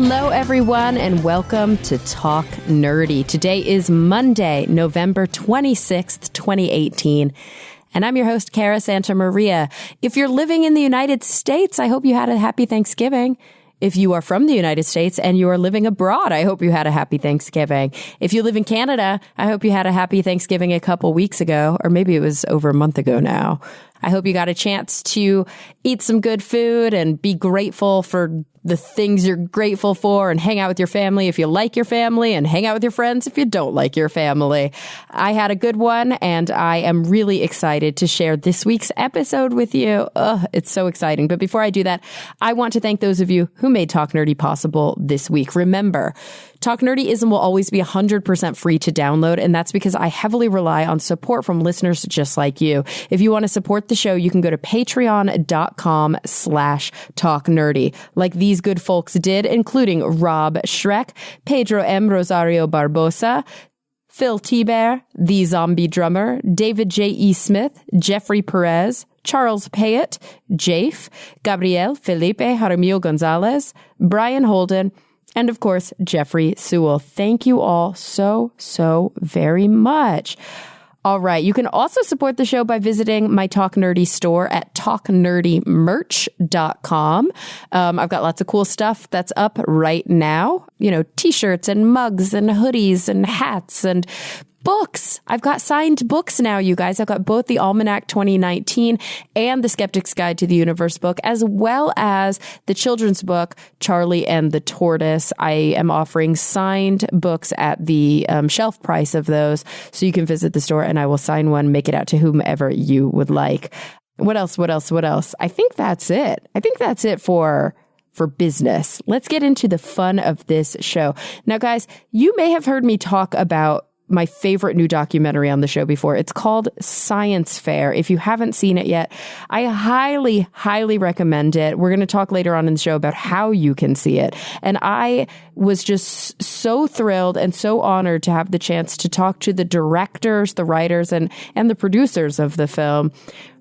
Hello, everyone, and welcome to Talk Nerdy. Today is Monday, November 26th, 2018. And I'm your host, Cara Santa Maria. If you're living in the United States, I hope you had a happy Thanksgiving. If you are from the United States and you are living abroad, I hope you had a happy Thanksgiving. If you live in Canada, I hope you had a happy Thanksgiving a couple weeks ago, or maybe it was over a month ago now. I hope you got a chance to eat some good food and be grateful for the things you're grateful for and hang out with your family if you like your family and hang out with your friends if you don't like your family. I had a good one and I am really excited to share this week's episode with you. It's so exciting. But before I do that, I want to thank those of you who made Talk Nerdy possible this week. Remember, Talk Nerdyism will always be 100% free to download, and that's because I heavily rely on support from listeners just like you. If you want to support the show, you can go to patreon.com/talknerdy, like these good folks did, including Rob Schreck, Pedro M. Rosario Barbosa, Phil Tiber, The Zombie Drummer, David J.E. Smith, Jeffrey Perez, Charles Payette, Jafe, Gabriel Felipe Jaramillo Gonzalez, Brian Holden, and of course, Jeffrey Sewell. Thank you all so very much. All right. You can also support the show by visiting my Talk Nerdy store at talknerdymerch.com. I've got lots of cool stuff that's up right now. You know, t-shirts and mugs and hoodies and hats and books. I've got signed books now, you guys. I've got both the Almanac 2019 and the Skeptic's Guide to the Universe book, as well as the children's book, Charlie and the Tortoise. I am offering signed books at the shelf price of those. So you can visit the store and I will sign one, make it out to whomever you would like. What else? I think that's it for business. Let's get into the fun of this show. Now, guys, you may have heard me talk about my favorite new documentary on the show before. It's called Science Fair. If you haven't seen it yet, I highly recommend it. We're going to talk later on in the show about how you can see it. And I was just so thrilled and so honored to have the chance to talk to the directors, the writers, and the producers of the film,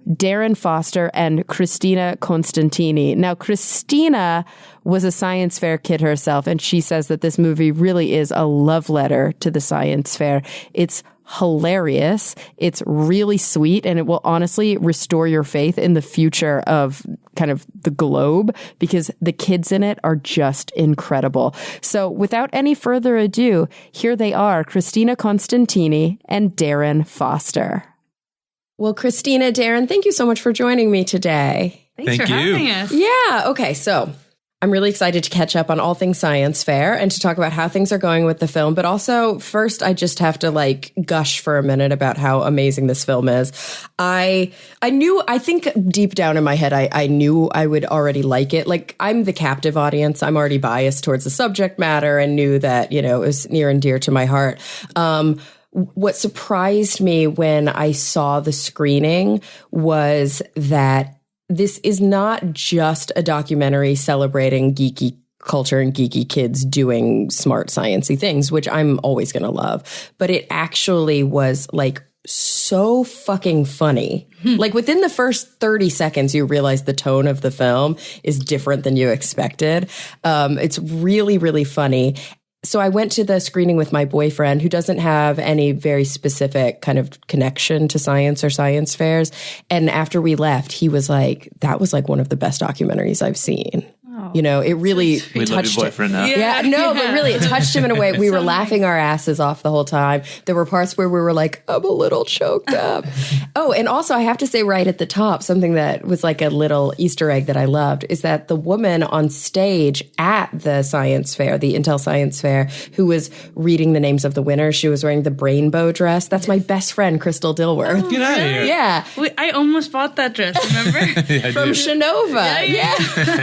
Darren Foster and Cristina Costantini. Now, Christina was a science fair kid herself, and she says that this movie really is a love letter to the science fair. It's hilarious. It's really sweet, and it will honestly restore your faith in the future of kind of the globe, because the kids in it are just incredible. So without any further ado, here they are, Cristina Costantini and Darren Foster. Well, Christina, Darren, thank you so much for joining me today. Thanks for having us. Yeah. Okay. So I'm really excited to catch up on all things science fair and to talk about how things are going with the film. But also, first, I just have to gush for a minute about how amazing this film is. I think deep down in my head, I knew I would already like it. I'm the captive audience. I'm already biased towards the subject matter and knew that, it was near and dear to my heart. What surprised me when I saw the screening was that this is not just a documentary celebrating geeky culture and geeky kids doing smart sciencey things, which I'm always going to love, but it actually was so fucking funny. Within the first 30 seconds, you realize the tone of the film is different than you expected. It's really, really funny. So I went to the screening with my boyfriend, who doesn't have any very specific kind of connection to science or science fairs. And after we left, he was like, that was one of the best documentaries I've seen. Oh, it really touched him. Boyfriend now. Yeah, no, but really it touched him in a way. We were laughing our asses off the whole time. There were parts where we were like, I'm a little choked up. Oh, and also I have to say right at the top, something that was like a little Easter egg that I loved is that the woman on stage at the science fair, the Intel Science Fair, who was reading the names of the winners, she was wearing the rainbow dress. That's my best friend, Crystal Dilworth. Oh, get out of here. Yeah. Wait, I almost bought that dress, remember? Yeah, from Shinova. Yeah.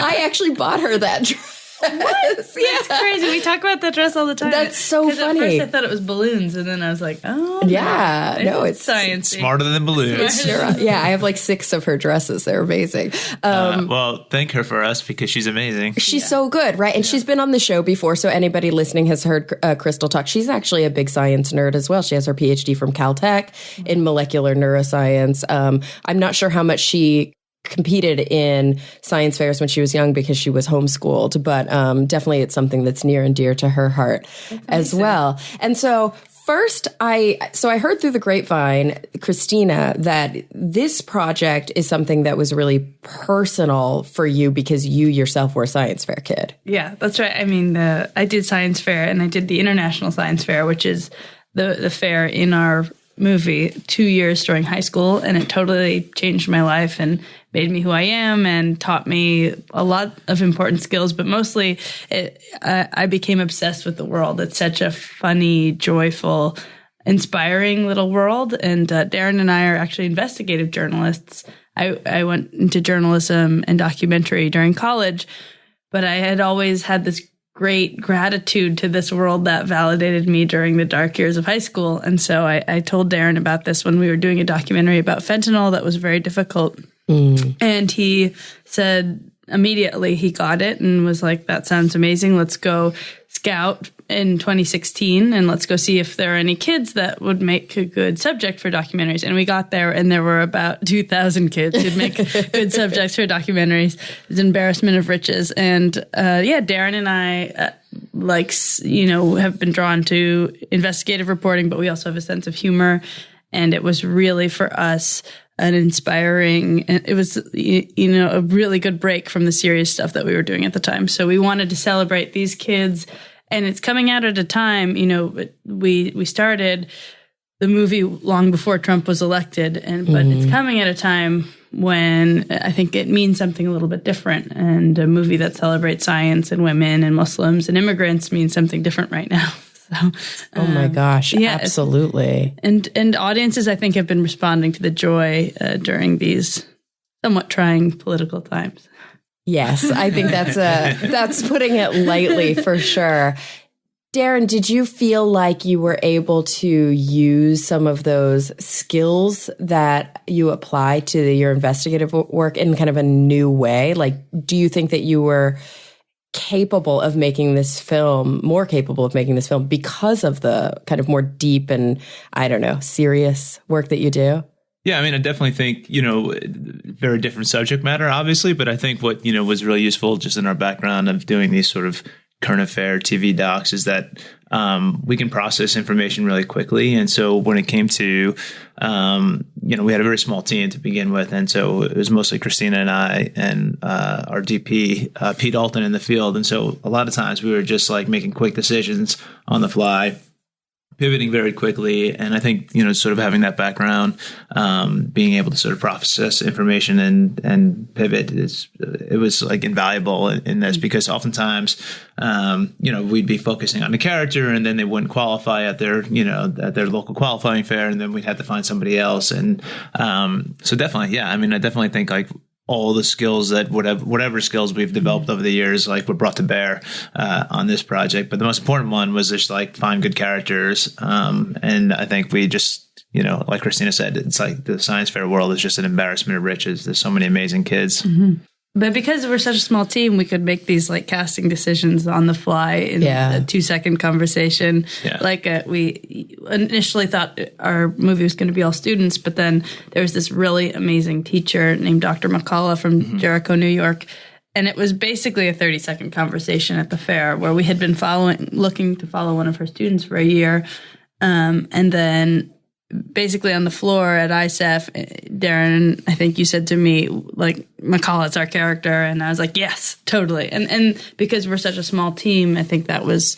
I actually bought her that dress. What? That's crazy. We talk about that dress all the time. That's so funny. At first I thought it was balloons, and then I was like, oh. Yeah. No, it's science. Smarter than balloons. Yeah, I have 6 of her dresses. They're amazing. Well, thank her for us because she's amazing. She's so good, right? And she's been on the show before, so anybody listening has heard Crystal talk. She's actually a big science nerd as well. She has her PhD from Caltech in molecular neuroscience. I'm not sure how much she competed in science fairs when she was young because she was homeschooled, but definitely it's something that's near and dear to her heart as well. And so first, I heard through the grapevine, Cristina, that this project is something that was really personal for you because you yourself were a science fair kid. Yeah, that's right. I mean, I did science fair and I did the International Science Fair, which is the fair in our movie 2 years during high school, and it totally changed my life and made me who I am and taught me a lot of important skills, but mostly I became obsessed with the world. It's such a funny, joyful, inspiring little world, and Darren and I are actually investigative journalists. I went into journalism and documentary during college, but I had always had this great gratitude to this world that validated me during the dark years of high school. And so I told Darren about this when we were doing a documentary about fentanyl that was very difficult. And he said immediately he got it and was like, that sounds amazing. Let's go scout in 2016 and let's go see if there are any kids that would make a good subject for documentaries. And we got there and there were about 2,000 kids who'd make good subjects for documentaries. It's an embarrassment of riches. And Darren and I have been drawn to investigative reporting, but we also have a sense of humor. And it was really for us an inspiring, it was, a really good break from the serious stuff that we were doing at the time. So we wanted to celebrate these kids, and it's coming out at a time, we started the movie long before Trump was elected, but it's coming at a time when I think it means something a little bit different. And a movie that celebrates science and women and Muslims and immigrants means something different right now. So, oh my gosh, absolutely. And audiences, I think, have been responding to the joy during these somewhat trying political times. Yes, I think that's putting it lightly for sure. Darren, did you feel like you were able to use some of those skills that you apply to your investigative work in kind of a new way? Like, do you think that you were more capable of making this film because of the kind of more deep and, serious work that you do? Yeah, I mean, I definitely think, very different subject matter, obviously, but I think what, was really useful just in our background of doing these sort of current affair TV docs is that we can process information really quickly. And so when it came to, we had a very small team to begin with. And so it was mostly Christina and I and our DP, Pete Alton in the field. And so a lot of times we were just like making quick decisions on the fly, pivoting very quickly. And I think, sort of having that background, being able to sort of process information and pivot it was like invaluable in this, because oftentimes, we'd be focusing on the character and then they wouldn't qualify at their local qualifying fair. And then we'd have to find somebody else. And, so definitely, yeah, I mean, I definitely think like all the skills that whatever skills we've developed over the years, like were brought to bear on this project. But the most important one was just like find good characters. And I think we just, like Christina said, it's like the science fair world is just an embarrassment of riches. There's so many amazing kids. Mm-hmm. But because we're such a small team, we could make these like casting decisions on the fly in a 2-second conversation. Yeah. Like we initially thought our movie was going to be all students, but then there was this really amazing teacher named Dr. McCullough from Jericho, New York. And it was basically a 30-second conversation at the fair where we had been looking to follow one of her students for a year. And then basically on the floor at ISAF, Darren, I think you said to me, like, McCullough's our character. And I was like, yes, totally. And because we're such a small team, I think that was,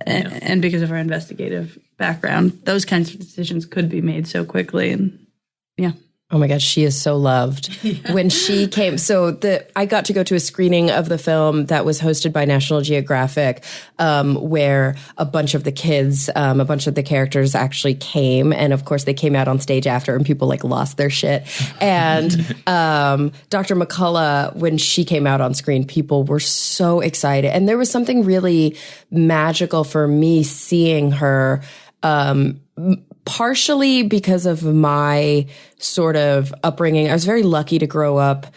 and because of our investigative background, those kinds of decisions could be made so quickly. And yeah. Oh my gosh, she is so loved. Yeah. When she came, I got to go to a screening of the film that was hosted by National Geographic, where a bunch of the kids, a bunch of the characters actually came. And of course they came out on stage after and people like lost their shit. And Dr. McCullough, when she came out on screen, people were so excited. And there was something really magical for me seeing her, partially because of my sort of upbringing. I was very lucky to grow up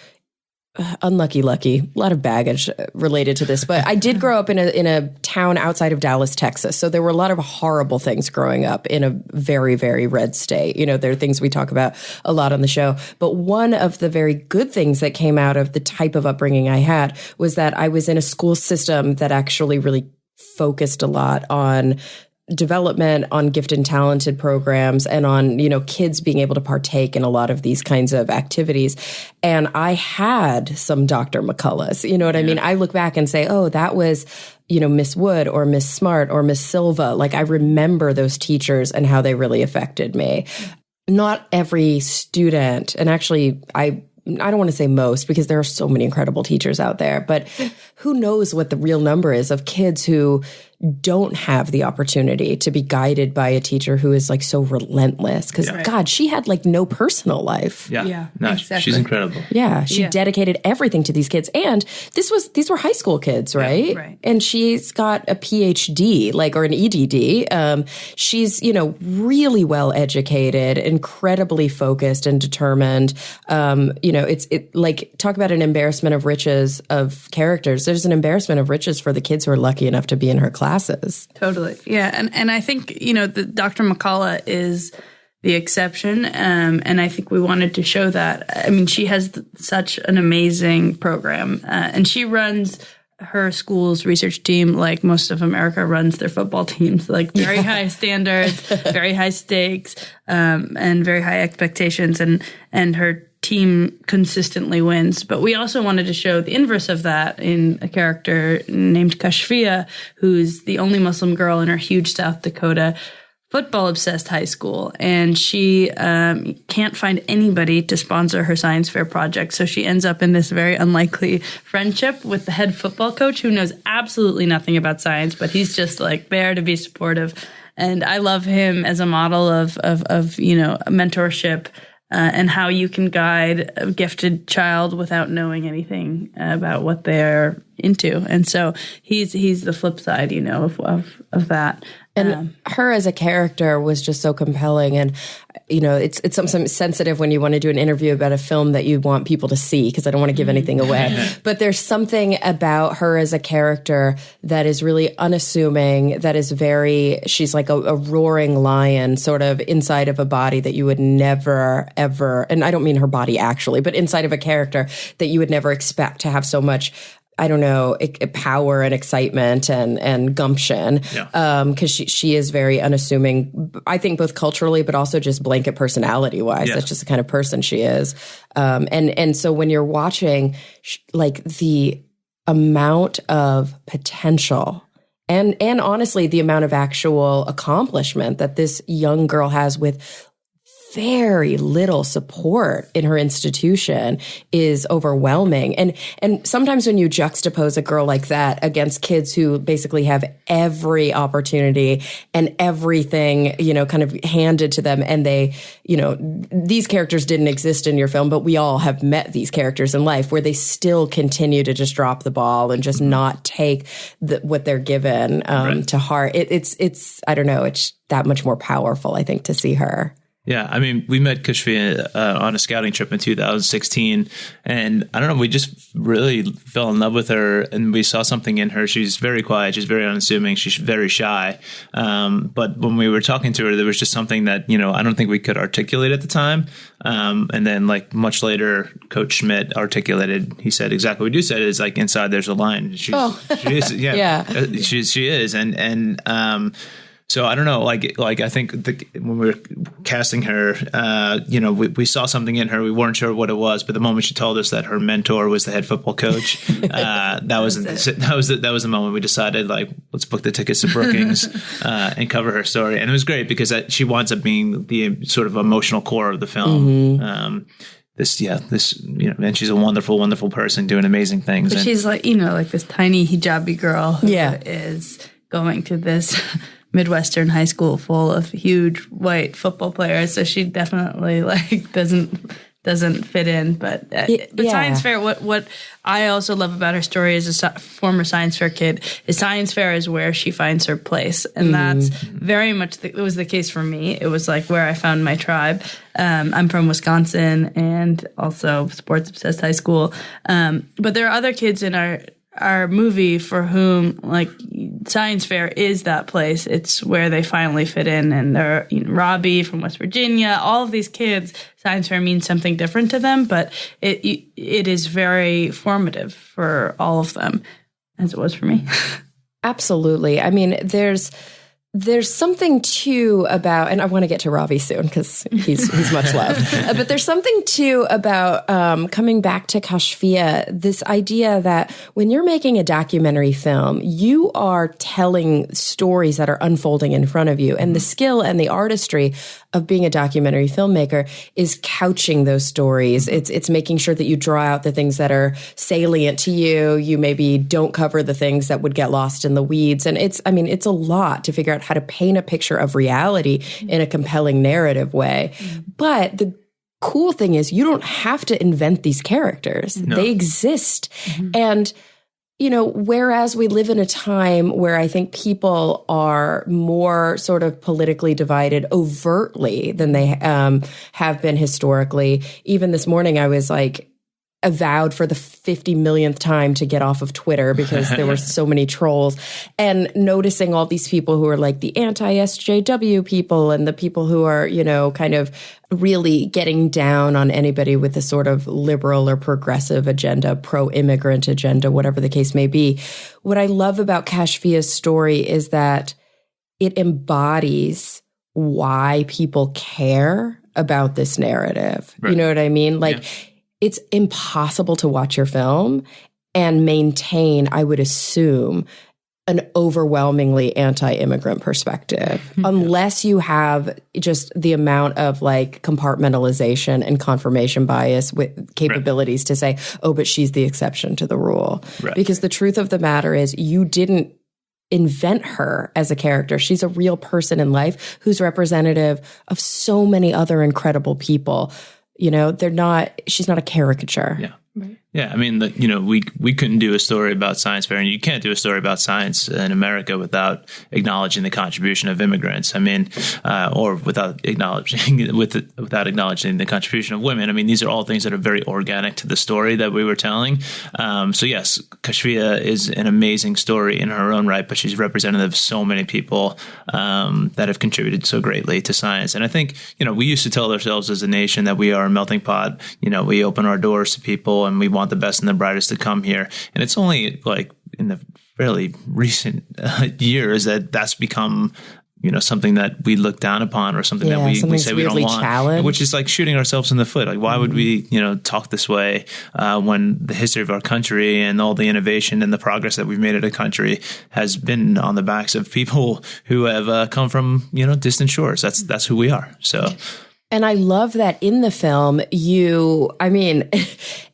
unlucky, a lot of baggage related to this, but I did grow up in a town outside of Dallas, Texas. So there were a lot of horrible things growing up in a very, very red state. There are things we talk about a lot on the show, but one of the very good things that came out of the type of upbringing I had was that I was in a school system that actually really focused a lot on development, on gifted and talented programs, and on, kids being able to partake in a lot of these kinds of activities. And I had some Dr. McCulloughs, you know what I mean? I look back and say, oh, that was, Miss Wood or Miss Smart or Miss Silva. Like, I remember those teachers and how they really affected me. Not every student, and actually I don't want to say most because there are so many incredible teachers out there, but who knows what the real number is of kids who don't have the opportunity to be guided by a teacher who is like so relentless. Because God, she had like no personal life. Yeah. No, exactly. She's incredible. Yeah. She dedicated everything to these kids. And these were high school kids, right? Yeah, right. And she's got a PhD, or an EDD. She's, really well educated, incredibly focused and determined. It's talk about an embarrassment of riches of characters. There's an embarrassment of riches for the kids who are lucky enough to be in her classes. Totally. Yeah. And I think, the Dr. McCullough is the exception. And I think we wanted to show that. I mean, she has such an amazing program, and she runs her school's research team like most of America runs their football teams, like very high standards, very high stakes, and very high expectations. And her team consistently wins. But we also wanted to show the inverse of that in a character named Kashfia, who's the only Muslim girl in her huge South Dakota football-obsessed high school. And she can't find anybody to sponsor her science fair project. So she ends up in this very unlikely friendship with the head football coach who knows absolutely nothing about science, but he's just like there to be supportive. And I love him as a model of mentorship. And how you can guide a gifted child without knowing anything about what they're into. And so he's the flip side, of that. And her as a character was just so compelling. And, it's something sensitive when you want to do an interview about a film that you want people to see, because I don't want to give anything away. But there's something about her as a character that is really unassuming, that is she's like a roaring lion sort of inside of a body that you would never, ever, and I don't mean her body actually, but inside of a character that you would never expect to have so much power and excitement and gumption. Because she is very unassuming, I think, both culturally, but also just blanket personality wise. That's just the kind of person she is. And so when you're watching, the amount of potential and honestly, the amount of actual accomplishment that this young girl has with very little support in her institution is overwhelming. And sometimes when you juxtapose a girl like that against kids who basically have every opportunity and everything, kind of handed to them, and they, these characters didn't exist in your film, but we all have met these characters in life where they still continue to just drop the ball and just not take what they're given to heart. It's I don't know, it's that much more powerful, I think, to see her. Yeah, I mean, we met Kashfia on a scouting trip in 2016, and I don't know, we just really fell in love with her, and we saw something in her. She's very quiet, she's very unassuming, she's very shy. But when we were talking to her, there was just something that, I don't think we could articulate at the time. And then, much later, Coach Schmidt articulated. He said exactly what you said. Is like, inside there's a lion. She is, she is, and. So I don't know, I think when we were casting her, we saw something in her. We weren't sure what it was, but the moment she told us that her mentor was the head football coach, that was the moment we decided, let's book the tickets to Brookings and cover her story. And it was great because she winds up being the sort of emotional core of the film. And she's a wonderful, wonderful person doing amazing things. But she's like this tiny hijabi girl who is going to this Midwestern high school full of huge white football players. So she definitely doesn't doesn't fit in. But science fair, what I also love about her story as a former science fair kid is science fair is where she finds her place. And that's very much, it was the case for me. It was like where I found my tribe. I'm from Wisconsin and also sports obsessed high school. But there are other kids in our movie for whom like science fair is that place. It's where they finally fit in. And they're Robbie from West Virginia, all of these kids, science fair means something different to them, but it is very formative for all of them, as it was for me. Absolutely. I mean, there's something too about, and I want to get to Robbie soon because he's much loved, but there's something too about coming back to Kashfia, this idea that when you're making a documentary film, you are telling stories that are unfolding in front of you. And the skill and the artistry of being a documentary filmmaker is couching those stories. It's making sure that you draw out the things that are salient to you. You maybe don't cover the things that would get lost in the weeds. And it's a lot to figure out how to paint a picture of reality in a compelling narrative way. But the cool thing is you don't have to invent these characters. No. They exist. And whereas we live in a time where I think people are more sort of politically divided overtly than they have been historically. Even this morning, I was like avowed for the 50 millionth time to get off of Twitter because there were so many trolls, and noticing all these people who are like the anti-SJW people and the people who are, kind of really getting down on anybody with a sort of liberal or progressive agenda, pro-immigrant agenda, whatever the case may be. What I love about Kashfia's story is that it embodies why people care about this narrative. Right. You know what I mean? Like, it's impossible to watch your film and maintain, I would assume, an overwhelmingly anti-immigrant perspective, unless you have just the amount of like compartmentalization and confirmation bias with capabilities to say, oh, but she's the exception to the rule. Right. Because the truth of the matter is you didn't invent her as a character. She's a real person in life who's representative of so many other incredible people. She's not a caricature. Yeah. Right. Yeah, I mean, we couldn't do a story about science fair, and you can't do a story about science in America without acknowledging the contribution of immigrants. I mean, or without acknowledging the contribution of women. I mean, these are all things that are very organic to the story that we were telling. So yes, Kashfia is an amazing story in her own right, but she's representative of so many people that have contributed so greatly to science. And I think we used to tell ourselves as a nation that we are a melting pot. We open our doors to people, and we want the best and the brightest to come here. And it's only like in the fairly recent years that that's become, something that we look down upon, or something that we say we don't want, challenged. Which is like shooting ourselves in the foot. Like, why would we, talk this way when the history of our country and all the innovation and the progress that we've made as a country has been on the backs of people who have come from, distant shores. That's who we are. So. And I love that in the film,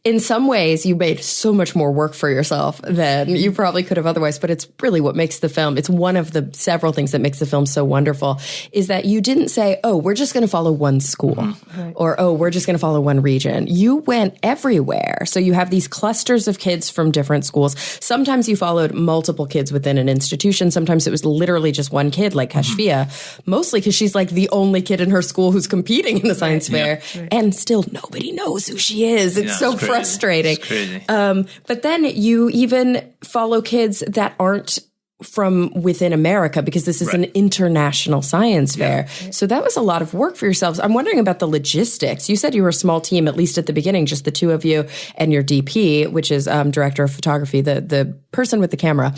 in some ways, you made so much more work for yourself than you probably could have otherwise. But it's really what makes the film. It's one of the several things that makes the film so wonderful is that you didn't say, oh, we're just going to follow one school or, oh, we're just going to follow one region. You went everywhere. So you have these clusters of kids from different schools. Sometimes you followed multiple kids within an institution. Sometimes it was literally just one kid like Kashfia, mostly because she's like the only kid in her school who's competing in the science fair. Right. And still nobody knows who she is. It's so frustrating. It's crazy. But then you even follow kids that aren't from within America because this is an international science fair. So that was a lot of work for yourselves. I'm wondering about the logistics. You said you were a small team, at least at the beginning, just the two of you and your DP, which is director of photography, the person with the camera,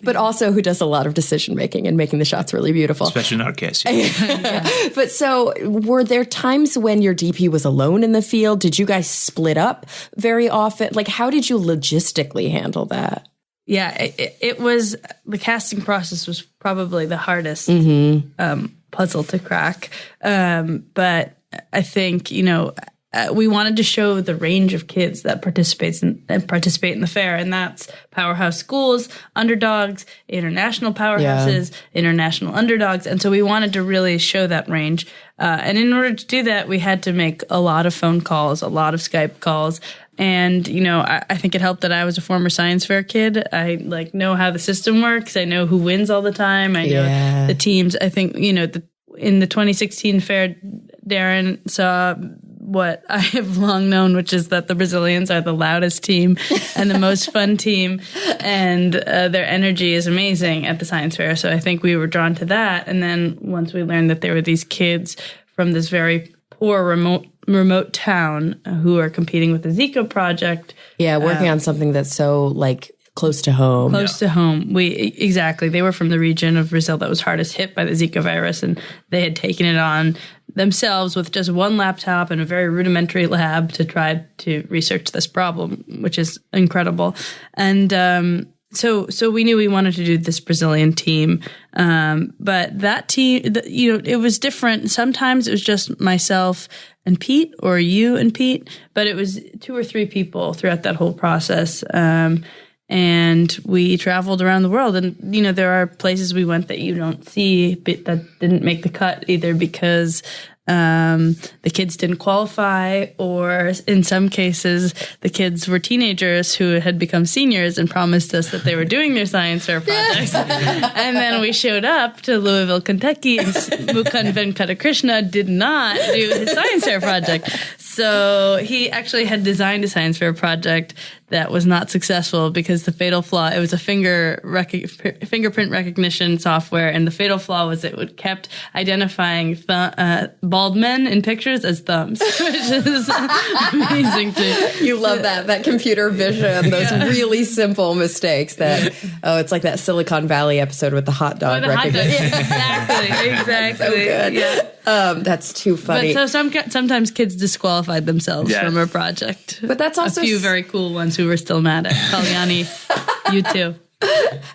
but also who does a lot of decision making and making the shots really beautiful. Especially in our case. But so were there times when your DP was alone in the field? Did you guys split up very often? Like, how did you logistically handle that? Yeah, it was, the casting process was probably the hardest puzzle to crack. But I think, we wanted to show the range of kids that participate in the fair, and that's powerhouse schools, underdogs, international powerhouses, international underdogs, and so we wanted to really show that range. And in order to do that, we had to make a lot of phone calls, a lot of Skype calls. And, I think it helped that I was a former science fair kid. I know how the system works. I know who wins all the time. I know the teams. I think, in the 2016 fair, Darren saw what I have long known, which is that the Brazilians are the loudest team and the most fun team, and their energy is amazing at the science fair. So I think we were drawn to that. And then once we learned that there were these kids from this very poor remote town who are competing with the Zika project. Yeah, working on something that's so close to home. Close to home. They were from the region of Brazil that was hardest hit by the Zika virus, and they had taken it on themselves with just one laptop and a very rudimentary lab to try to research this problem, which is incredible. And so we knew we wanted to do this Brazilian team, but that team, it was different. Sometimes it was just myself and Pete, or you and Pete, but it was 2 or 3 people throughout that whole process. And we traveled around the world, and there are places we went that you don't see, but that didn't make the cut either because the kids didn't qualify, or in some cases the kids were teenagers who had become seniors and promised us that they were doing their science fair projects. And then we showed up to Louisville, Kentucky, and Mukund Venkata Krishna did not do his science fair project. So he actually had designed a science fair project that was not successful because the fatal flaw, it was a fingerprint recognition software, and the fatal flaw was it kept identifying bald men in pictures as thumbs, which is amazing to You love that computer vision, those really simple mistakes it's like that Silicon Valley episode with the hot dog recognition. Exactly. So good. Yeah. That's too funny. But so sometimes kids disqualified themselves from a project. But that's also a few very cool ones who were still mad at Kalyani. You too.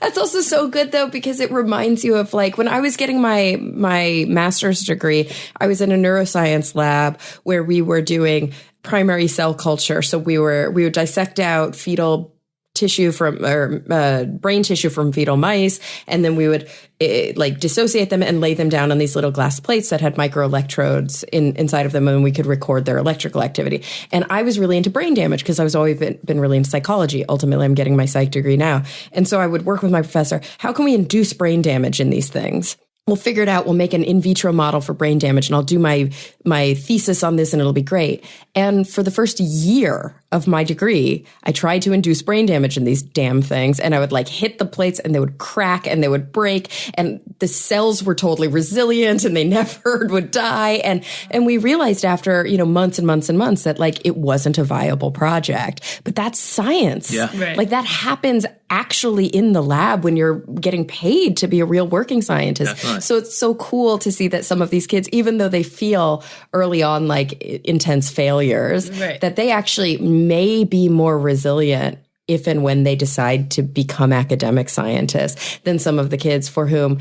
That's also so good, though, because it reminds you of when I was getting my master's degree, I was in a neuroscience lab where we were doing primary cell culture. So we would dissect out fetal tissue brain tissue from fetal mice, and then we would dissociate them and lay them down on these little glass plates that had microelectrodes inside of them, and we could record their electrical activity. And I was really into brain damage because I was always been really into psychology. Ultimately, I'm getting my psych degree now. And so I would work with my professor. How can we induce brain damage in these things? We'll figure it out. We'll make an in vitro model for brain damage, and I'll do my thesis on this, and it'll be great. And for the first year of my degree, I tried to induce brain damage in these damn things, and I would hit the plates, and they would crack, and they would break, and the cells were totally resilient, and they never would die. And we realized after months and months and months that it wasn't a viable project. But that's science. Yeah. Right. That happens actually in the lab when you're getting paid to be a real working scientist. Definitely. So it's so cool to see that some of these kids, even though they feel early on intense failures, that they actually may be more resilient if and when they decide to become academic scientists than some of the kids for whom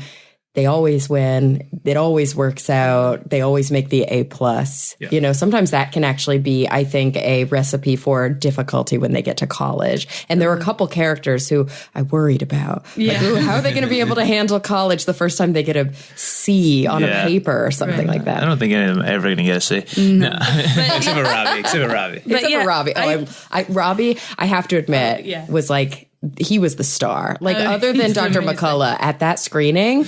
they always win. It always works out. They always make the A+. Yeah. Sometimes that can actually be, I think, a recipe for difficulty when they get to college. And there were a couple characters who I worried about. How are they going to be able to handle college the first time they get a C on a paper or something like that? I don't think any of them are ever going to get a C. No. Except for Robbie. Except for Robbie. Robbie, I have to admit, was he was the star. Other than Dr. McCullough at that screening,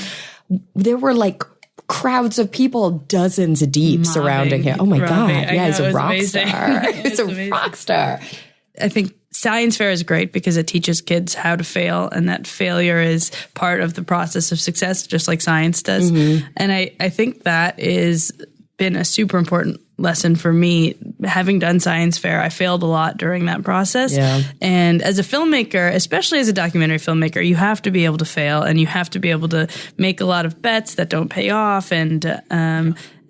there were crowds of people, dozens deep surrounding him. Oh my God. Yeah, he's a rock star. He's a rock star. I think science fair is great because it teaches kids how to fail, and that failure is part of the process of success, just like science does. Mm-hmm. And I think that is been a super important lesson for me. Having done science fair, I failed a lot during that process. Yeah. And as a filmmaker, especially as a documentary filmmaker, you have to be able to fail, and you have to be able to make a lot of bets that don't pay off. And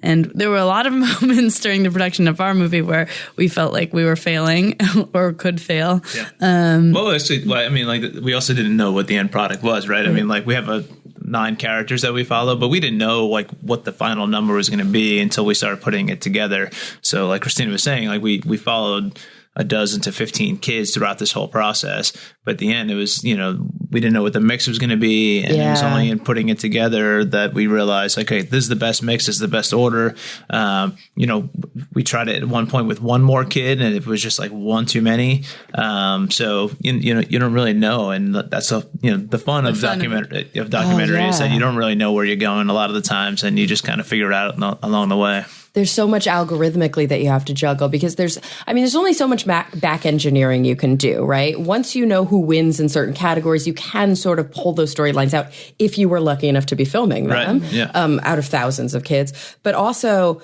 there were a lot of moments during the production of our movie where we felt like we were failing or could fail. Yeah. We also didn't know what the end product was, right? I mean, we have 9 characters that we follow, but we didn't know like what the final number was going to be until we started putting it together. So like Christina was saying, like we followed a dozen to 15 kids throughout this whole process. But at the end, it was, we didn't know what the mix was going to be. And it was only in putting it together that we realized, okay, this is the best mix. This is the best order. We tried it at one point with one more kid and it was just like one too many. So, you don't really know. And that's, the fun of documentary is that you don't really know where you're going a lot of the times and you just kind of figure it out along the way. There's so much algorithmically that you have to juggle because there's only so much back engineering you can do, right? Once you know who wins in certain categories, you can sort of pull those storylines out if you were lucky enough to be filming them out of thousands of kids. But also,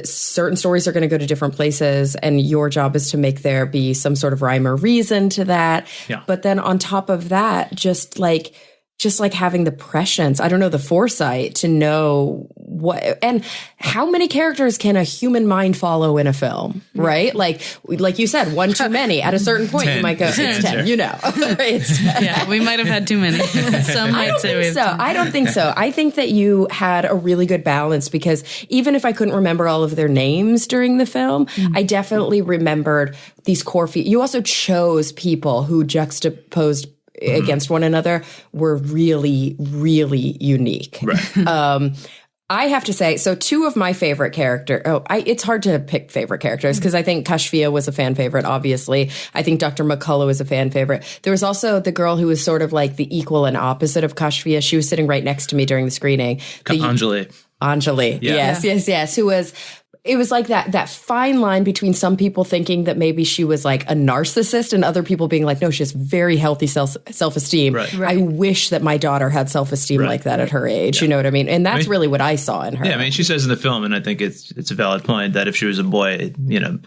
certain stories are going to go to different places and your job is to make there be some sort of rhyme or reason to that. Yeah. But then on top of that, just like having the prescience, the foresight to know what and how many characters can a human mind follow in a film, right? Like you said, one too many. At a certain point, 10. You might go, it's 10, It's 10. Yeah, we might have had too many. Some might say we have too many. I don't think so. I think that you had a really good balance because even if I couldn't remember all of their names during the film, I definitely remembered these core features. You also chose people who juxtaposed against one another were really, really unique. Right. I have to say, so 2 of my favorite characters, it's hard to pick favorite characters because I think Kashfia was a fan favorite, obviously. I think Dr. McCullough was a fan favorite. There was also the girl who was sort of like the equal and opposite of Kashfia. She was sitting right next to me during the screening. Anjali. Yes. Who was... It was like that fine line between some people thinking that maybe she was like a narcissist and other people being like, no, she has very healthy self-esteem. Right. I wish that my daughter had self-esteem like that at her age. Yeah. You know what I mean? And that's really what I saw in her. Yeah, she says in the film, and I think it's a valid point, that if she was a boy,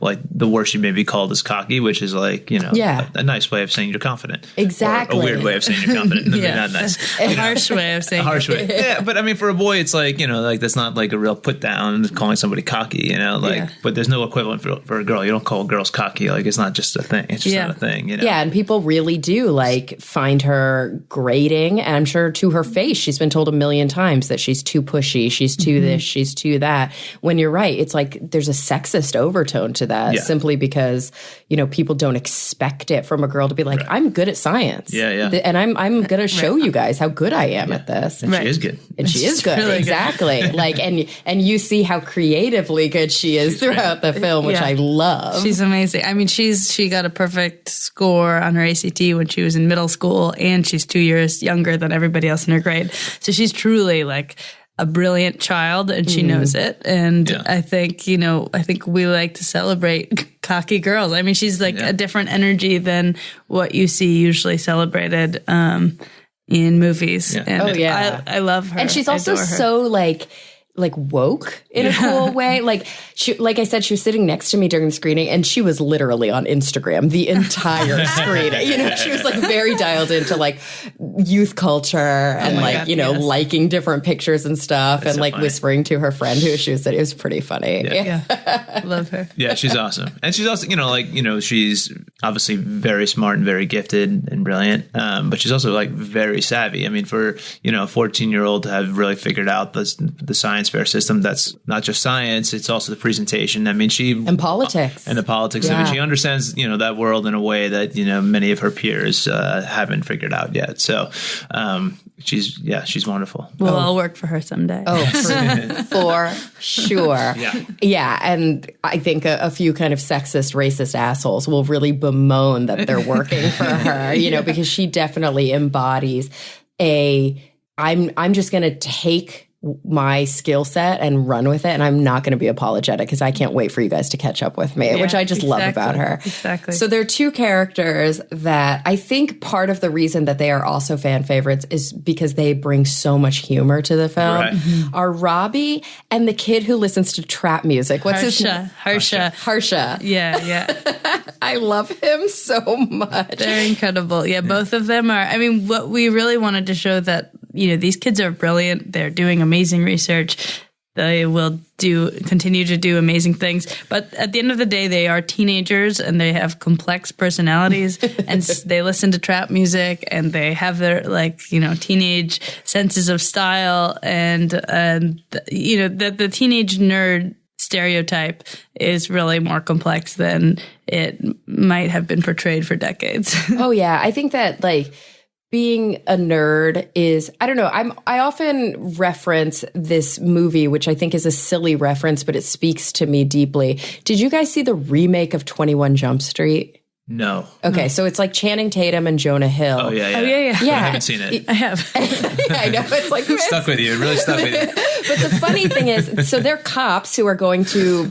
like the worst she may be called is cocky, which is like, a nice way of saying you're confident. Exactly. Or a weird way of saying you're confident. Not nice. A harsh way of saying. A harsh way. Yeah, but for a boy, it's like, like that's not like a real put down, calling somebody cocky. But there's no equivalent for a girl. You don't call girls cocky. Like, it's not just a thing. It's just not a thing, Yeah, and people really do, find her grating. And I'm sure to her face, she's been told a million times that she's too pushy, she's too this, she's too that. When you're right, it's like there's a sexist overtone to that simply because, people don't expect it from a girl to be like, I'm good at science. Yeah. And I'm going to show you guys how good I am at this. And she is good. And she is good. Really exactly. Good. and you see how creatively good she is throughout the film, which I love. She's amazing. She got a perfect score on her ACT when she was in middle school, and she's 2 years younger than everybody else in her grade. So she's truly like a brilliant child, and she knows it. And I think we like to celebrate cocky girls. She's like a different energy than what you see usually celebrated in movies. Yeah. And I love her. And she's also so like woke in a cool way. Like I said, she was sitting next to me during the screening and she was literally on Instagram the entire screening. She was like very dialed into like youth culture and liking different pictures and stuff. That's and so like funny. Whispering to her friend who she was sitting. It was pretty funny. Yeah. Love her. Yeah, she's awesome. And she's also, she's obviously very smart and very gifted and brilliant. But she's also like very savvy. For a 14-year-old to have really figured out the science fair system, that's not just science, it's also the presentation. And politics. And the politics of it. She understands, that world in a way that, many of her peers haven't figured out yet. So she's wonderful. We'll all work for her someday. For sure. Yeah. And I think a few kind of sexist, racist assholes will really bemoan that they're working for her, because she definitely embodies I'm just going to take my skill set and run with it, and I'm not going to be apologetic because I can't wait for you guys to catch up with me, which I just love about her. Exactly. So there are 2 characters that I think part of the reason that they are also fan favorites is because they bring so much humor to the film. Right. Are Robbie and the kid who listens to trap music. What's his name? Harsha. Yeah. I love him so much. They're incredible. Yeah, both of them are. What we really wanted to show that these kids are brilliant. They're doing amazing research. They will continue to do amazing things. But at the end of the day, they are teenagers and they have complex personalities and they listen to trap music and they have their teenage senses of style and the teenage nerd stereotype is really more complex than it might have been portrayed for decades. Oh yeah. I think that being a nerd is, I don't know, I often reference this movie, which I think is a silly reference, but it speaks to me deeply. Did you guys see the remake of 21 Jump Street? No. Okay, so it's like Channing Tatum and Jonah Hill. Oh, yeah. Yeah. I haven't seen it. I have. I know, it's like... Stuck with you. It really stuck with you. But the funny thing is, so they're cops who are going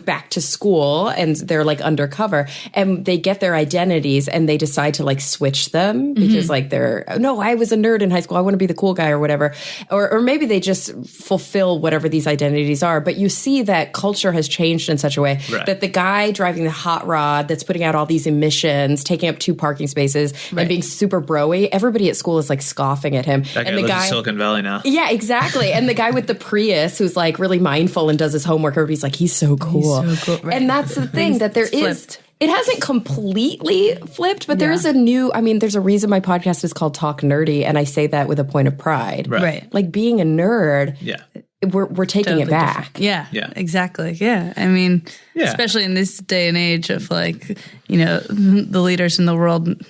back to school and they're like undercover and they get their identities and they decide to switch them because no, I was a nerd in high school. I want to be the cool guy or whatever. Or maybe they just fulfill whatever these identities are. But you see that culture has changed in such a way that the guy driving the hot rod that's putting out all these emissions, taking up 2 parking spaces and being super bro-y, everybody at school is scoffing at him. That guy lives in Silicon Valley now. Yeah, exactly. And the guy with the Prius who's really mindful and does his homework, everybody's like, he's so cool. He's so cool. Right. And that's the thing, that there flipped. It hasn't completely flipped, but there is there's a reason my podcast is called Talk Nerdy, and I say that with a point of pride. Right. Like being a nerd. Yeah. We're taking totally it back. Different. Yeah, exactly. Yeah. I mean, especially in this day and age of the leaders in the world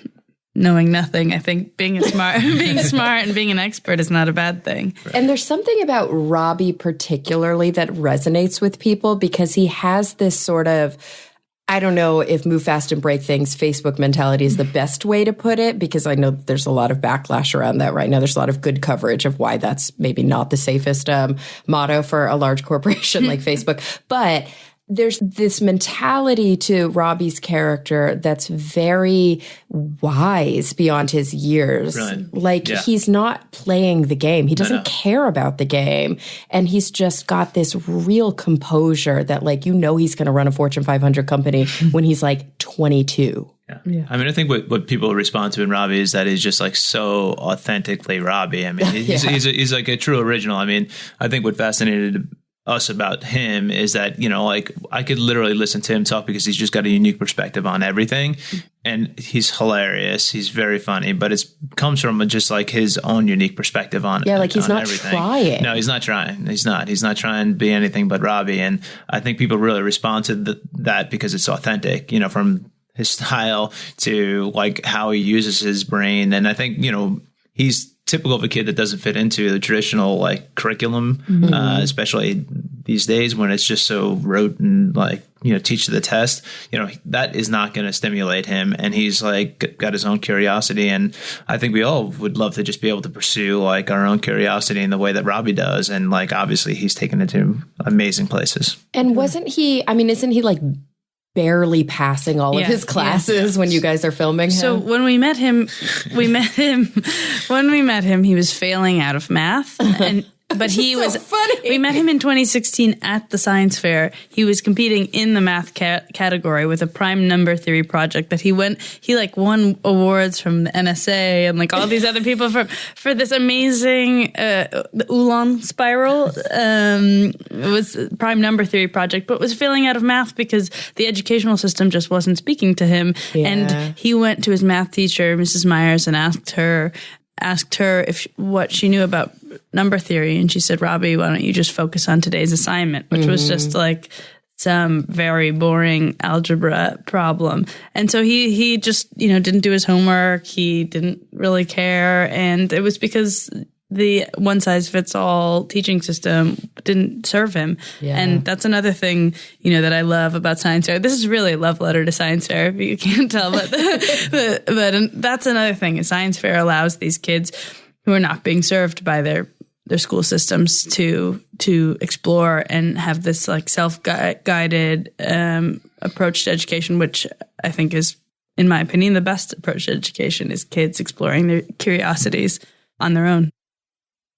knowing nothing, I think being smart and being an expert is not a bad thing. Right. And there's something about Robbie particularly that resonates with people because he has this sort of, I don't know if move fast and break things, Facebook mentality is the best way to put it, because I know there's a lot of backlash around that right now. There's a lot of good coverage of why that's maybe not the safest motto for a large corporation like Facebook. But there's this mentality to Robbie's character that's very wise beyond his years. Right. He's not playing the game. He doesn't care about the game. And he's just got this real composure that he's going to run a Fortune 500 company when he's 22. Yeah. I mean, I think what people respond to in Robbie is that he's just so authentically Robbie. I mean, he's like a true original. I mean, I think what fascinated us about him is that, I could literally listen to him talk because he's just got a unique perspective on everything. And he's hilarious. He's very funny, but it comes from just his own unique perspective on he's not everything. Trying. No, he's not trying. He's not trying to be anything but Robbie. And I think people really respond to that because it's authentic, from his style to how he uses his brain. And I think, he's typical of a kid that doesn't fit into the traditional curriculum, especially these days when it's just so rote and teach to the test. That is not going to stimulate him, and he's got his own curiosity. And I think we all would love to just be able to pursue our own curiosity in the way that Robbie does. And obviously he's taken it to amazing places. And isn't he barely passing all of his classes when you guys are filming him? So when we met him, he was failing out of math. But he was funny. We met him in 2016 at the science fair. He was competing in the math category with a prime number theory project that he won awards from the NSA and all these other people for this amazing the Ulan spiral. It was a prime number theory project, but was failing out of math because the educational system just wasn't speaking to him. Yeah. And he went to his math teacher, Mrs. Myers, and asked her what she knew about number theory, and she said, Robbie, why don't you just focus on today's assignment, which was just some very boring algebra problem. And so he just didn't do his homework, he didn't really care, and it was because the one-size-fits-all teaching system didn't serve him. Yeah. And that's another thing, that I love about science fair. This is really a love letter to science fair, if you can't tell. But that's another thing. Science fair allows these kids who are not being served by their school systems to explore and have this self-guided approach to education, which I think is, in my opinion, the best approach to education is kids exploring their curiosities on their own.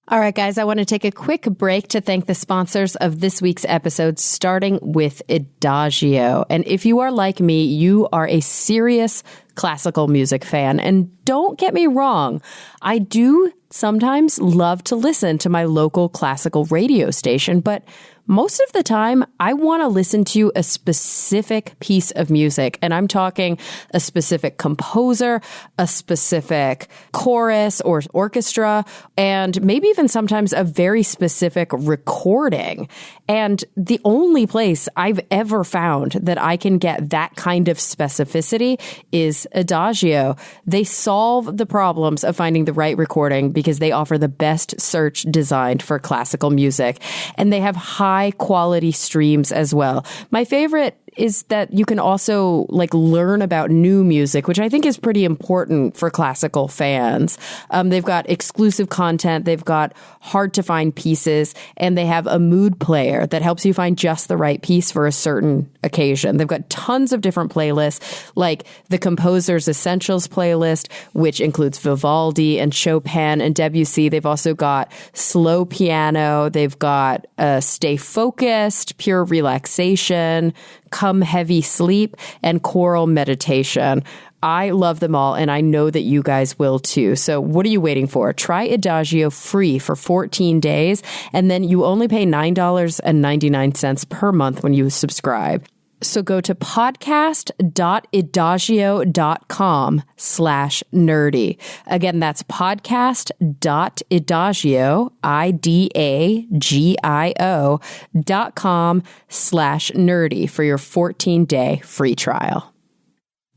All right, guys, I want to take a quick break to thank the sponsors of this week's episode, starting with Adagio. And if you are like me, you are a serious classical music fan. And don't get me wrong, I do sometimes love to listen to my local classical radio station, but most of the time, I want to listen to a specific piece of music. And I'm talking a specific composer, a specific chorus or orchestra, and maybe even sometimes a very specific recording. And the only place I've ever found that I can get that kind of specificity is Adagio. They solve the problems of finding the right recording because they offer the best search designed for classical music. And they have high quality streams as well. My favorite is that you can also learn about new music, which I think is pretty important for classical fans. They've got exclusive content, they've got hard to find pieces, and they have a mood player that helps you find just the right piece for a certain occasion. They've got tons of different playlists, like the Composer's Essentials playlist, which includes Vivaldi and Chopin and Debussy. They've also got slow piano, they've got Stay Focused, Pure Relaxation, Come Heavy Sleep, and Choral Meditation. I love them all, and I know that you guys will too. So what are you waiting for? Try Adagio free for 14 days, and then you only pay $9.99 per month when you subscribe. So go to podcast.adagio.com/nerdy. Again, that's podcast.adagio, IDAGIO.com/nerdy for your 14-day free trial.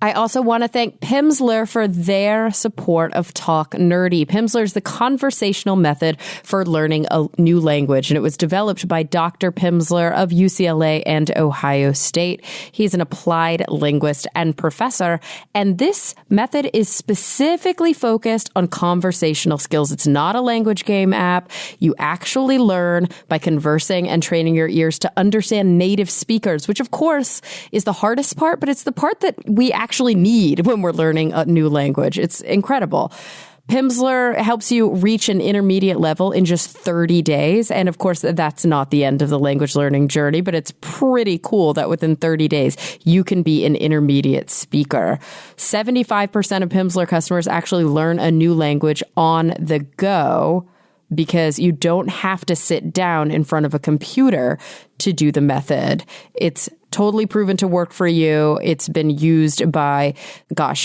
I also want to thank Pimsleur for their support of Talk Nerdy. Pimsleur is the conversational method for learning a new language, and it was developed by Dr. Pimsleur of UCLA and Ohio State. He's an applied linguist and professor, and this method is specifically focused on conversational skills. It's not a language game app. You actually learn by conversing and training your ears to understand native speakers, which of course is the hardest part, but it's the part that we actually need when we're learning a new language. It's incredible. Pimsleur helps you reach an intermediate level in just 30 days. And of course, that's not the end of the language learning journey, but it's pretty cool that within 30 days, you can be an intermediate speaker. 75% of Pimsleur customers actually learn a new language on the go, because you don't have to sit down in front of a computer to do the method. It's totally proven to work for you. It's been used by,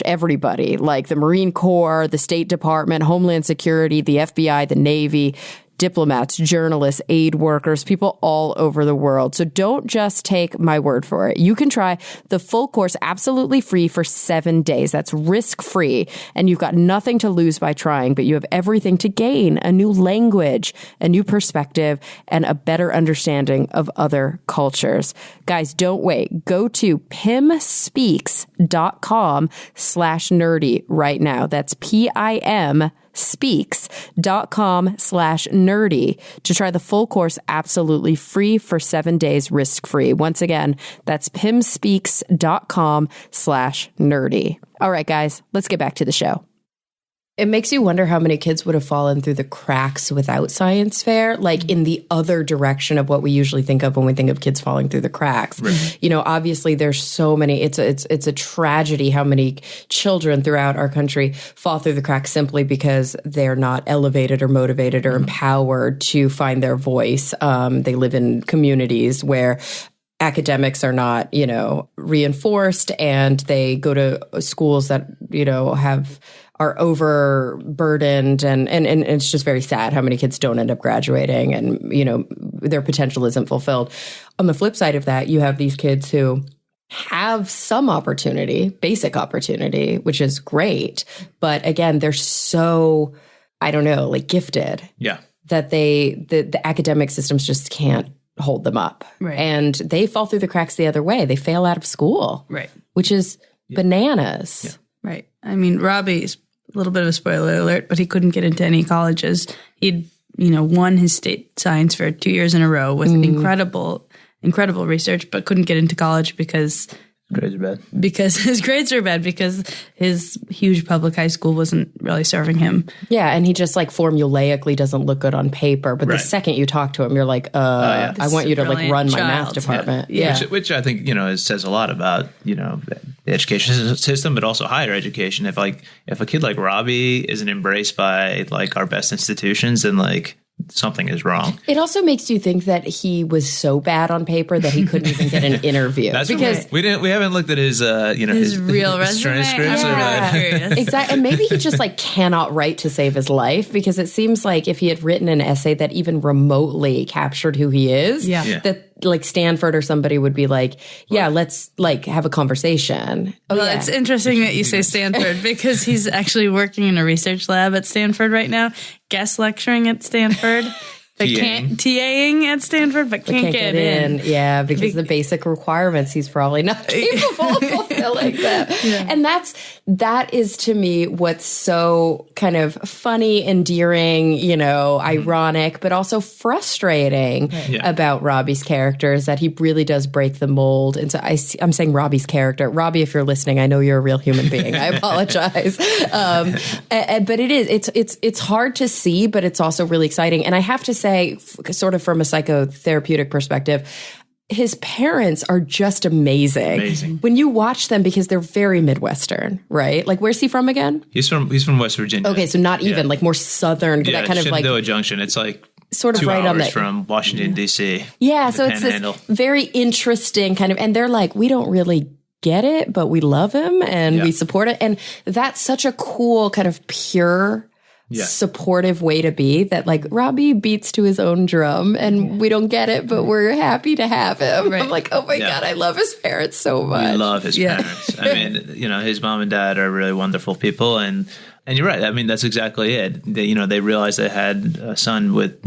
everybody, like the Marine Corps, the State Department, Homeland Security, the FBI, the Navy, diplomats, journalists, aid workers, people all over the world. So don't just take my word for it. You can try the full course absolutely free for 7 days. That's risk-free. And you've got nothing to lose by trying, but you have everything to gain: a new language, a new perspective, and a better understanding of other cultures. Guys, don't wait. Go to pimspeaks.com/nerdy right now. That's PIM speaks.com/nerdy to try the full course absolutely free for 7 days risk-free. Once again, that's pimspeaks.com/nerdy. All right, guys, let's get back to the show. It makes you wonder how many kids would have fallen through the cracks without science fair, like in the other direction of what we usually think of when we think of kids falling through the cracks. Right. You know, obviously there's so many, it's a tragedy how many children throughout our country fall through the cracks simply because they're not elevated or motivated or empowered to find their voice. They live in communities where academics are not, reinforced, and they go to schools that, are overburdened, and it's just very sad how many kids don't end up graduating, and, their potential isn't fulfilled. On the flip side of that, you have these kids who have some opportunity, basic opportunity, which is great. But again, they're so, gifted. Yeah. That the academic systems just can't hold them up. Right. And they fall through the cracks the other way. They fail out of school. Right. Which is bananas. Yeah. Right. I mean, Robbie's a little bit of a spoiler alert, but he couldn't get into any colleges. He'd, won his state science fair 2 years in a row with incredible research, but couldn't get into college because grades are bad. Because his grades are bad, because his huge public high school wasn't really serving him. Yeah, and he just formulaically doesn't look good on paper. But the second you talk to him, you're like, I want you to run my math department. Yeah. Which I think, says a lot about, the education system, but also higher education. If a kid like Robbie isn't embraced by our best institutions, then something is wrong. It also makes you think that he was so bad on paper that he couldn't even get an interview. That's because we haven't looked at his his real resume. transcripts. Exactly. And maybe he just like cannot write to save his life, because it seems like if he had written an essay that even remotely captured who he is, that like Stanford or somebody would be like, let's like have a conversation. It's interesting that you say Stanford, because he's actually working in a research lab at Stanford right now, guest lecturing at Stanford. But TAing at Stanford, but can't get in. Yeah, because the basic requirements, he's probably not capable of fulfilling them. Yeah. And that is to me what's so kind of funny, endearing, ironic, but also frustrating about Robbie's character, is that he really does break the mold. And so I'm saying Robbie's character. Robbie, if you're listening, I know you're a real human being. I apologize. But it's hard to see, but it's also really exciting. And I have to say, sort of from a psychotherapeutic perspective, his parents are just amazing. When you watch them, because they're very Midwestern, right? Like, where's he from again? He's from West Virginia. Okay, so not even like more Southern. Yeah, that kind of like Shenandoah Junction. It's like sort of 2 right hours on the from Washington D.C. Yeah, so it's this very interesting kind of, and they're like, we don't really get it, but we love him and we support it, and that's such a cool kind of pure, supportive way to be, that like Robbie beats to his own drum and we don't get it, but we're happy to have him. Right. I'm like, oh my God, I love his parents so much. We love his parents. I mean, his mom and dad are really wonderful people, and you're right. I mean, that's exactly it. They realized they had a son with,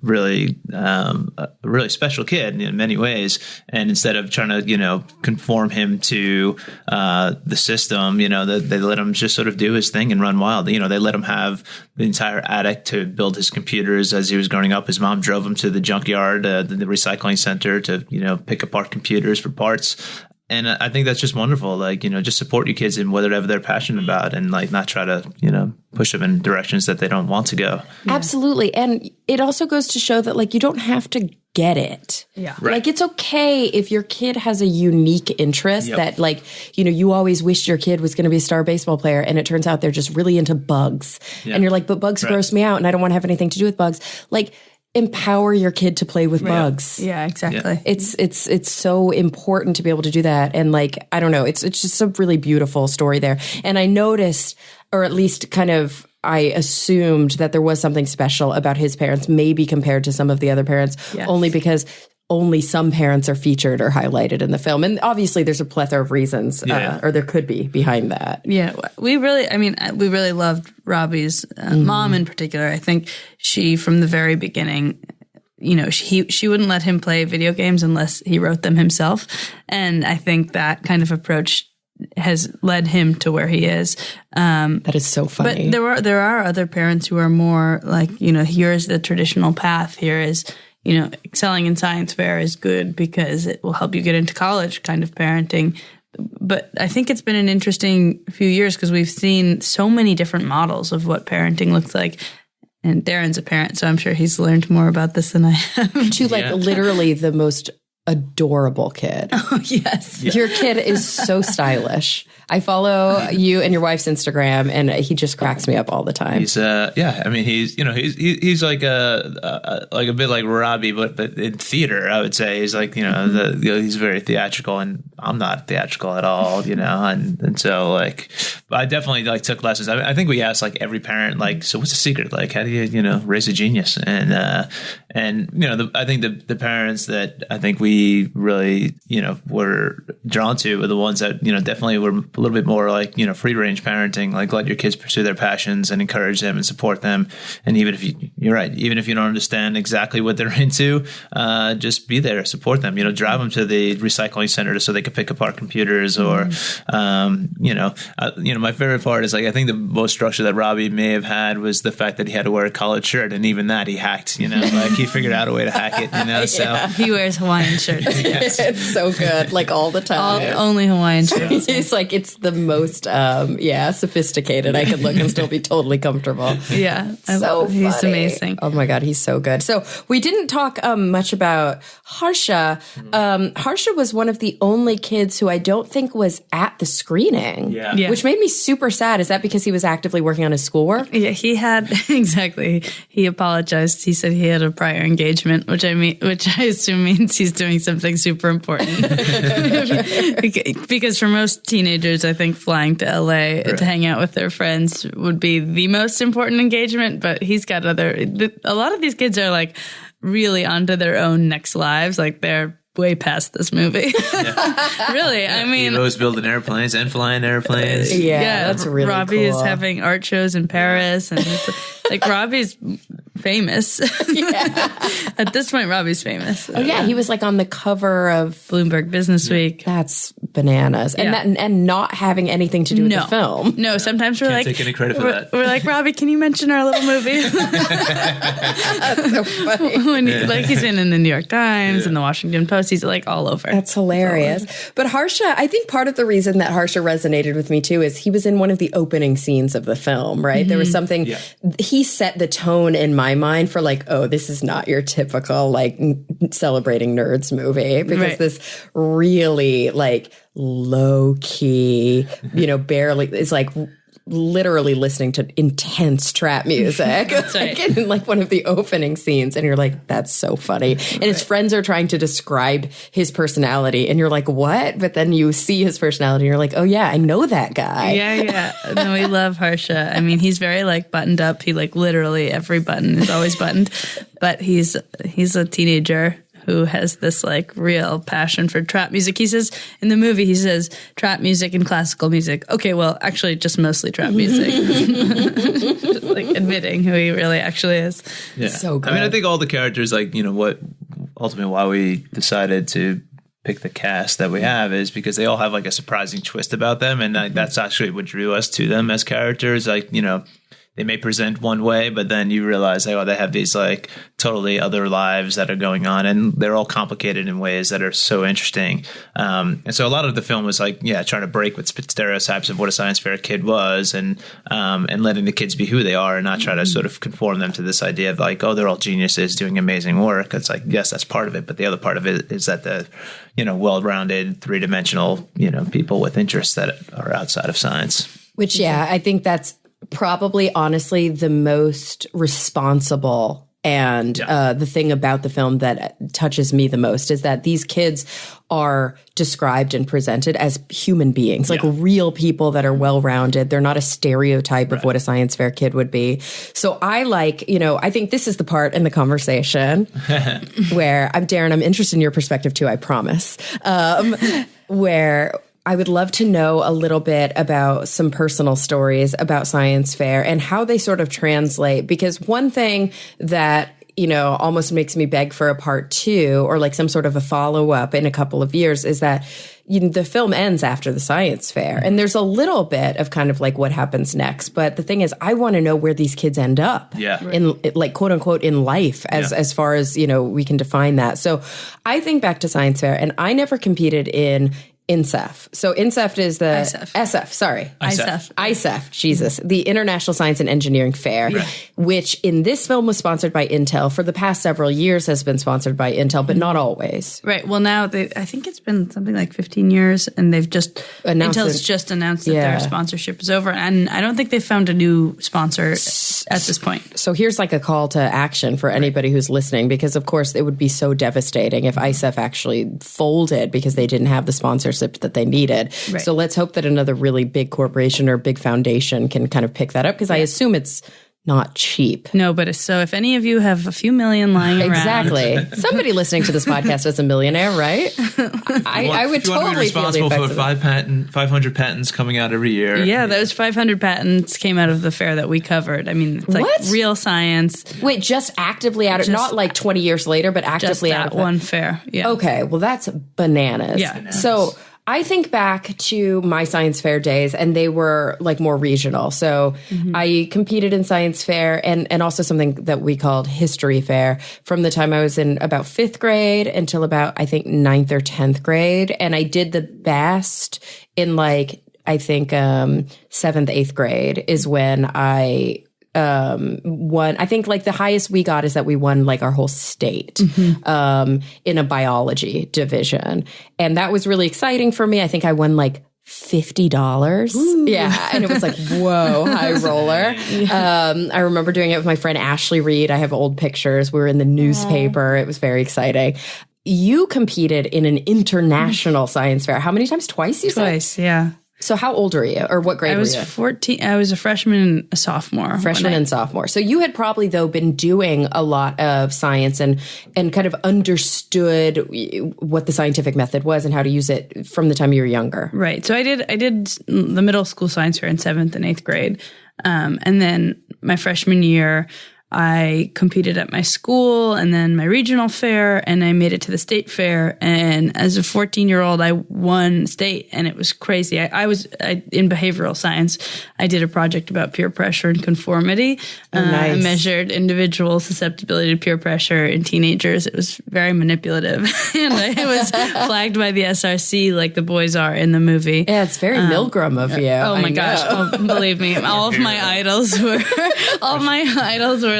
really a really special kid in many ways. And instead of trying to, conform him to the system, they let him just sort of do his thing and run wild. They let him have the entire attic to build his computers as he was growing up. His mom drove him to the junkyard, the recycling center, to, pick apart computers for parts. And I think that's just wonderful. Like, just support your kids in whatever they're passionate about, and like not try to, push them in directions that they don't want to go. Absolutely. And it also goes to show that like you don't have to get it. Yeah. Right. Like, it's okay if your kid has a unique interest that like, you always wished your kid was going to be a star baseball player, and it turns out they're just really into bugs. Yeah. And you're like, but bugs gross me out and I don't want to have anything to do with bugs. Like, empower your kid to play with bugs. Yeah, exactly. Yeah. It's so important to be able to do that. And like, I don't know, it's just a really beautiful story there. And I noticed, or at least kind of, I assumed that there was something special about his parents, maybe compared to some of the other parents, only because only some parents are featured or highlighted in the film. And obviously there's a plethora of reasons, or there could be behind that. Yeah. We really loved Robbie's mom in particular. I think she, from the very beginning, she wouldn't let him play video games unless he wrote them himself. And I think that kind of approach has led him to where he is. That is so funny. But there are other parents who are more like, here's the traditional path. Here is, excelling in science fair is good because it will help you get into college kind of parenting. But I think it's been an interesting few years because we've seen so many different models of what parenting looks like. And Darren's a parent, so I'm sure he's learned more about this than I have. To like literally the most adorable kid. Oh, yes. Your kid is so stylish. I follow you and your wife's Instagram, and he just cracks me up all the time. He's I mean, he's like a bit like Robbie, but in theater, I would say he's like he's very theatrical, and I'm not theatrical at all, and so like, but I definitely like took lessons. I think we asked like every parent, like, so what's the secret? Like, how do you raise a genius? And I think the parents that I think we really were drawn to were the ones that definitely were a little bit more like free range parenting, like let your kids pursue their passions and encourage them and support them. And even if you're right, even if you don't understand exactly what they're into, just be there, support them. Drive them to the recycling center so they could pick apart computers, or my favorite part is like I think the most structure that Robbie may have had was the fact that he had to wear a collared shirt, and even that he hacked. Like he figured out a way to hack it. So he wears Hawaiian shirts. It's so good, like all the time. Only Hawaiian shirts. It's like it's the most sophisticated I could look and still be totally comfortable. Yeah, So he's funny. amazing. Oh my God, he's so good. So we didn't talk much about Harsha. Harsha was one of the only kids who I don't think was at the screening, Yeah. which made me super sad. Is that because he was actively working on his schoolwork? Yeah, he had exactly. He apologized. He said he had a prior engagement, which I assume means he's doing something super important. Because for most teenagers, I think flying to LA to hang out with their friends would be the most important engagement. But he's got a lot of these kids are like really onto their own next lives. Like they're way past this movie. Really, I mean, Evo's building airplanes and flying airplanes. Yeah, that's really Robbie cool. is having art shows in Paris, and like Robbie's famous. At this point, Robbie's famous. Oh yeah, he was like on the cover of Bloomberg Business Week. That's bananas, and not having anything to do with the film. No, sometimes we're Can't like, take any credit for that. We're like, Robbie, can you mention our little movie? That's so funny. Like he's been in the New York Times and the Washington Post. He's like all over. That's hilarious. But Harsha, I think part of the reason that Harsha resonated with me too is he was in one of the opening scenes of the film, right? There was something, he set the tone in my mind for like, oh, this is not your typical like celebrating nerds movie, because this really like low key, barely, it's like literally listening to intense trap music. That's like in like one of the opening scenes, and you're like, that's so funny. And his friends are trying to describe his personality, and you're like, what? But then you see his personality and you're like, oh yeah, I know that guy. Yeah. No, we love Harsha. I mean, he's very like buttoned up. He like literally every button is always buttoned, but he's a teenager who has this like real passion for trap music. He says in the movie, he says trap music and classical music. Okay, well, actually just mostly trap music. Just, like admitting who he really actually is. Yeah. So good. I mean, I think all the characters, like, what ultimately why we decided to pick the cast that we have is because they all have like a surprising twist about them. And that's actually what drew us to them as characters. Like, they may present one way, but then you realize, like, oh, they have these like totally other lives that are going on, and they're all complicated in ways that are so interesting. And so a lot of the film was like, trying to break with stereotypes of what a science fair kid was, and letting the kids be who they are, and not try to sort of conform them to this idea of like, oh, they're all geniuses doing amazing work. It's like, yes, that's part of it, but the other part of it is that the well-rounded, three-dimensional, people with interests that are outside of science. Which, I think that's probably honestly the most responsible and the thing about the film that touches me the most is that these kids are described and presented as human beings, like real people that are well-rounded. They're not a stereotype of what a science fair kid would be. So I like, I think this is the part in the conversation where Darren, I'm interested in your perspective too, I promise, where I would love to know a little bit about some personal stories about science fair and how they sort of translate. Because one thing that, almost makes me beg for a part 2 or like some sort of a follow-up in a couple of years is that the film ends after the science fair. And there's a little bit of kind of like what happens next. But the thing is, I want to know where these kids end up in like quote unquote in life as far as, we can define that. So I think back to science fair, and I never competed in INSEF. So INSEF is the ISEF, Jesus, the International Science and Engineering Fair, which in this film was sponsored by Intel. For the past several years has been sponsored by Intel, but not always. Right. Well, now I think it's been something like 15 years, and they've just Intel's just announced that their sponsorship is over, and I don't think they've found a new sponsor at this point. So here's like a call to action for anybody who's listening, because of course it would be so devastating if ISEF actually folded because they didn't have the sponsorship that they needed. Right. So let's hope that another really big corporation or big foundation can kind of pick that up, because I assume it's not cheap. No, but so if any of you have a few million lying around. Exactly. Somebody listening to this podcast is a millionaire, right? I would totally responsible feel for 500 patents coming out every year. Yeah, those 500 patents came out of the fair that we covered. I mean, it's like real science. Wait, just actively out of, not like 20 years later, but actively just out of that one fair. Yeah. Okay, well that's bananas. Yeah. So I think back to my science fair days, and they were like more regional. So I competed in science fair and also something that we called history fair from the time I was in about 5th grade until about, I think, 9th or 10th grade. And I did the best in like, I think 7th, 8th grade is when I won. I think like the highest we got is that we won like our whole state in a biology division. And that was really exciting for me. I think I won like $50. Ooh. Yeah. And it was like, whoa, high roller. I remember doing it with my friend Ashley Reed. I have old pictures. We were in the newspaper. It was very exciting. You competed in an international science fair. How many times? Twice, you said? Twice, yeah. So how old were you, or what grade were you? I was 14. I was a freshman and a sophomore. Freshman and sophomore. So you had probably, though, been doing a lot of science and kind of understood what the scientific method was and how to use it from the time you were younger. Right. So I did the middle school science fair in 7th and 8th grade. And then my freshman year, I competed at my school and then my regional fair, and I made it to the state fair. And as a 14-year-old, I won state, and it was crazy. I was in behavioral science. I did a project about peer pressure and conformity. Nice. I measured individual susceptibility to peer pressure in teenagers. It was very manipulative, and I was flagged by the SRC like the boys are in the movie. Yeah, it's very Milgram of you. Oh my gosh! Oh, believe me, all of my idols were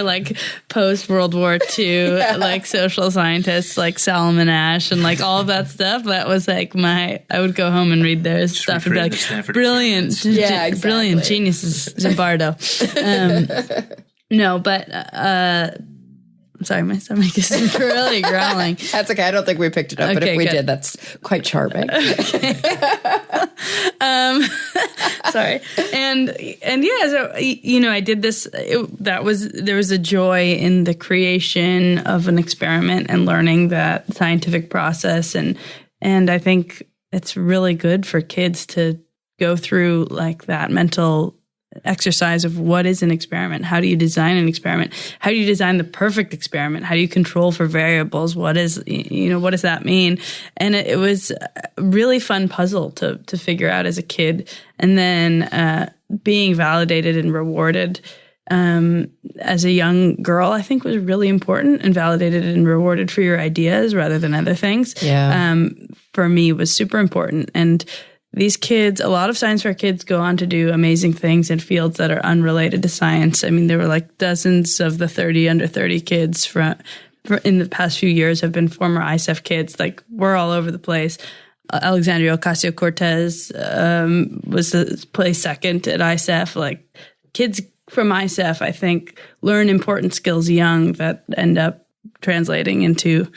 like post World War II, like social scientists like Solomon Asch and like all of that stuff. That was like I would go home and read their stuff and be like, brilliant, brilliant geniuses, Zimbardo. No, but sorry, my stomach is really growling. That's okay. I don't think we picked it up, but if we did, that's quite charming. Sorry. And yeah, so, I did this. There was a joy in the creation of an experiment and learning that scientific process. And I think it's really good for kids to go through like that mental exercise of what is an experiment? How do you design an experiment? How do you design the perfect experiment? How do you control for variables? What does that mean? And it was a really fun puzzle to figure out as a kid. And then being validated and rewarded as a young girl, I think was really important, and validated and rewarded for your ideas rather than other things. Yeah. For me was super important. And these kids, a lot of science fair kids go on to do amazing things in fields that are unrelated to science. I mean, there were like dozens of the 30 under 30 kids in the past few years have been former ISEF kids. Like, we're all over the place. Alexandria Ocasio-Cortez placed second at ISEF. Like, kids from ISEF, I think, learn important skills young that end up translating into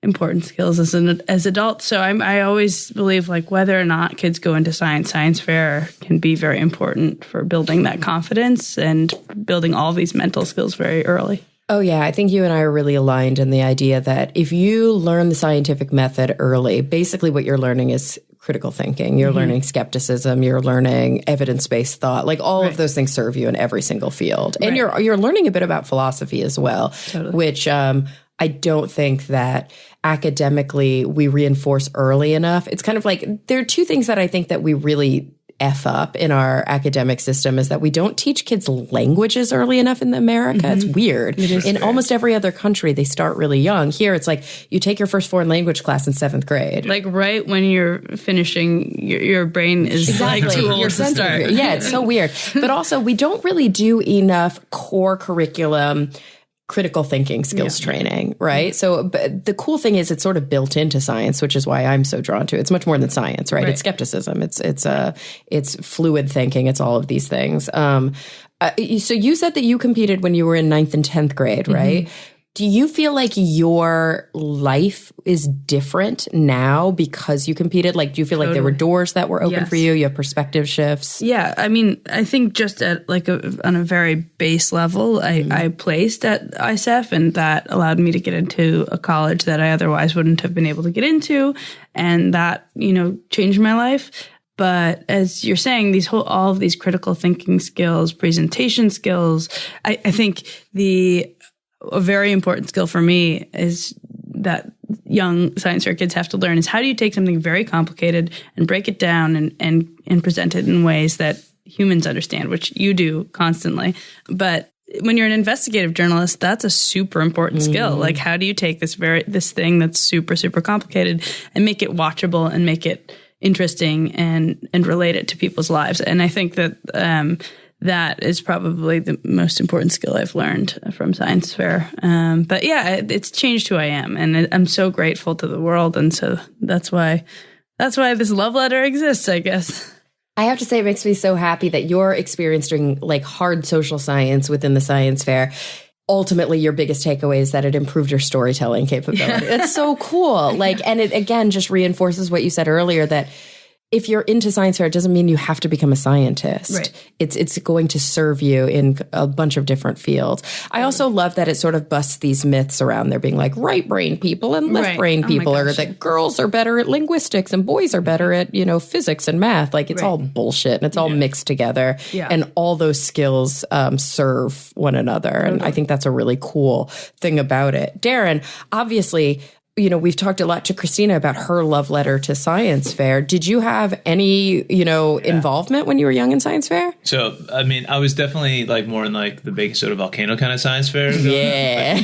important skills as adults. So I always believe like whether or not kids go into science fair can be very important for building that confidence and building all these mental skills very early. Oh, yeah. I think you and I are really aligned in the idea that if you learn the scientific method early, basically what you're learning is critical thinking. You're learning skepticism. You're learning evidence-based thought. Like all of those things serve you in every single field. And you're learning a bit about philosophy as well, which I don't think that academically we reinforce early enough. It's kind of like there are two things that I think that we really F up in our academic system is that we don't teach kids languages early enough in America. It's weird. In almost every other country, they start really young. Here, it's like you take your first foreign language class in 7th grade. Like right when you're finishing, your brain is like too old to start. Yeah, it's so weird. But also, we don't really do enough core curriculum critical thinking skills training, right? So the cool thing is it's sort of built into science, which is why I'm so drawn to it. It's much more than science, right? It's skepticism. It's fluid thinking. It's all of these things. So you said that you competed when you were in 9th and 10th grade, right? Do you feel like your life is different now because you competed? Like, do you feel like there were doors that were open for you? You have perspective shifts? Yeah. I mean, I think just at like on a very base level, I placed at ISEF, and that allowed me to get into a college that I otherwise wouldn't have been able to get into. And that, changed my life. But as you're saying, all of these critical thinking skills, presentation skills, I think a very important skill for me is that young science fair kids have to learn is how do you take something very complicated and break it down and present it in ways that humans understand, which you do constantly. But when you're an investigative journalist, that's a super important skill. Like, how do you take this thing that's super, super complicated and make it watchable and make it interesting and relate it to people's lives? And I think that that is probably the most important skill I've learned from science fair. But yeah, it's changed who I am, and I'm so grateful to the world. And so that's why this love letter exists, I guess. I have to say, it makes me so happy that your experience doing like hard social science within the science fair, ultimately your biggest takeaway is that it improved your storytelling capability. It's so cool. Like, and it again just reinforces what you said earlier, that if you're into science fair, it doesn't mean you have to become a scientist. Right. It's going to serve you in a bunch of different fields. I also love that it sort of busts these myths around there being like right brain people and left brain people, or that girls are better at linguistics and boys are better at, physics and math. Like, it's all bullshit and it's all mixed together. Yeah. And all those skills serve one another. And I think that's a really cool thing about it. Darren, obviously, we've talked a lot to Cristina about her love letter to science fair. Did you have any, involvement when you were young in science fair? So, I mean, I was definitely like more in like the big sort of volcano kind of science fair. Yeah.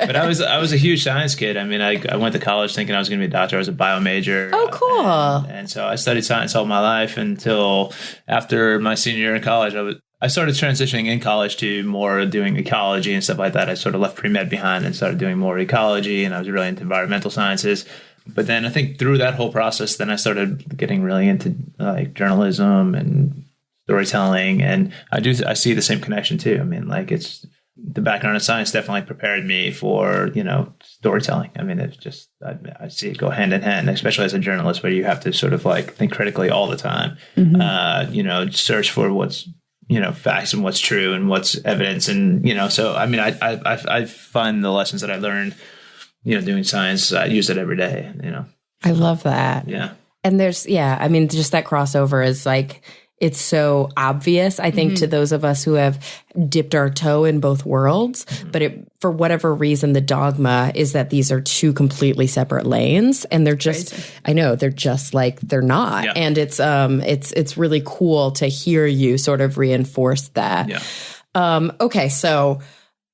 But I was a huge science kid. I mean, I went to college thinking I was going to be a doctor. I was a bio major. Oh, cool. And so I studied science all my life until after my senior year in college. I started transitioning in college to more doing ecology and stuff like that. I sort of left pre-med behind and started doing more ecology, and I was really into environmental sciences. But then I think through that whole process, then I started getting really into like journalism and storytelling, and I see the same connection too. I mean, like, it's the background in science definitely prepared me for, storytelling. I mean, it's just, I see it go hand in hand, especially as a journalist where you have to sort of like think critically all the time, search for what's, facts and what's true and what's evidence. And, so, I mean, I find the lessons that I learned, doing science, I use it every day, I love that. Yeah. And there's, just that crossover is like, it's so obvious, I think, to those of us who have dipped our toe in both worlds. But for whatever reason, the dogma is that these are two completely separate lanes, and they're just, I know, they're just like, they're not. Yeah. And it's really cool to hear you sort of reinforce that. Yeah. Okay, so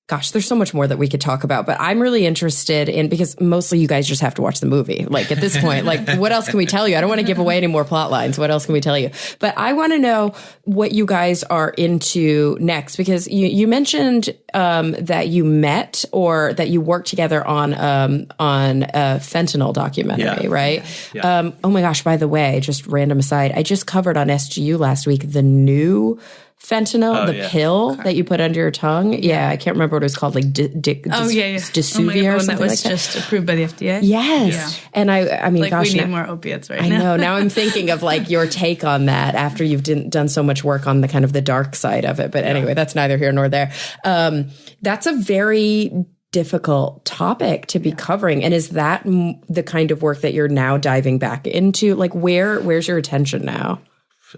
gosh, there's so much more that we could talk about, but I'm really interested in, because mostly you guys just have to watch the movie. Like, at this point, like, what else can we tell you? I don't want to give away any more plot lines. What else can we tell you? But I want to know what you guys are into next, because you mentioned that you met or that you worked together on a fentanyl documentary, right? Yeah. Oh my gosh, by the way, just random aside, I just covered on SGU last week the new fentanyl, pill that you put under your tongue. Yeah, I can't remember what it was called, like Dysuvia or something that was like that. Just approved by the FDA. Yes. Yeah. And I mean, like, gosh, we need more opiates now. I know. Now I'm thinking of like your take on that after you've done so much work on the kind of the dark side of it. But anyway, that's neither here nor there. That's a very difficult topic to be covering. And is that the kind of work that you're now diving back into? Like, where's your attention now?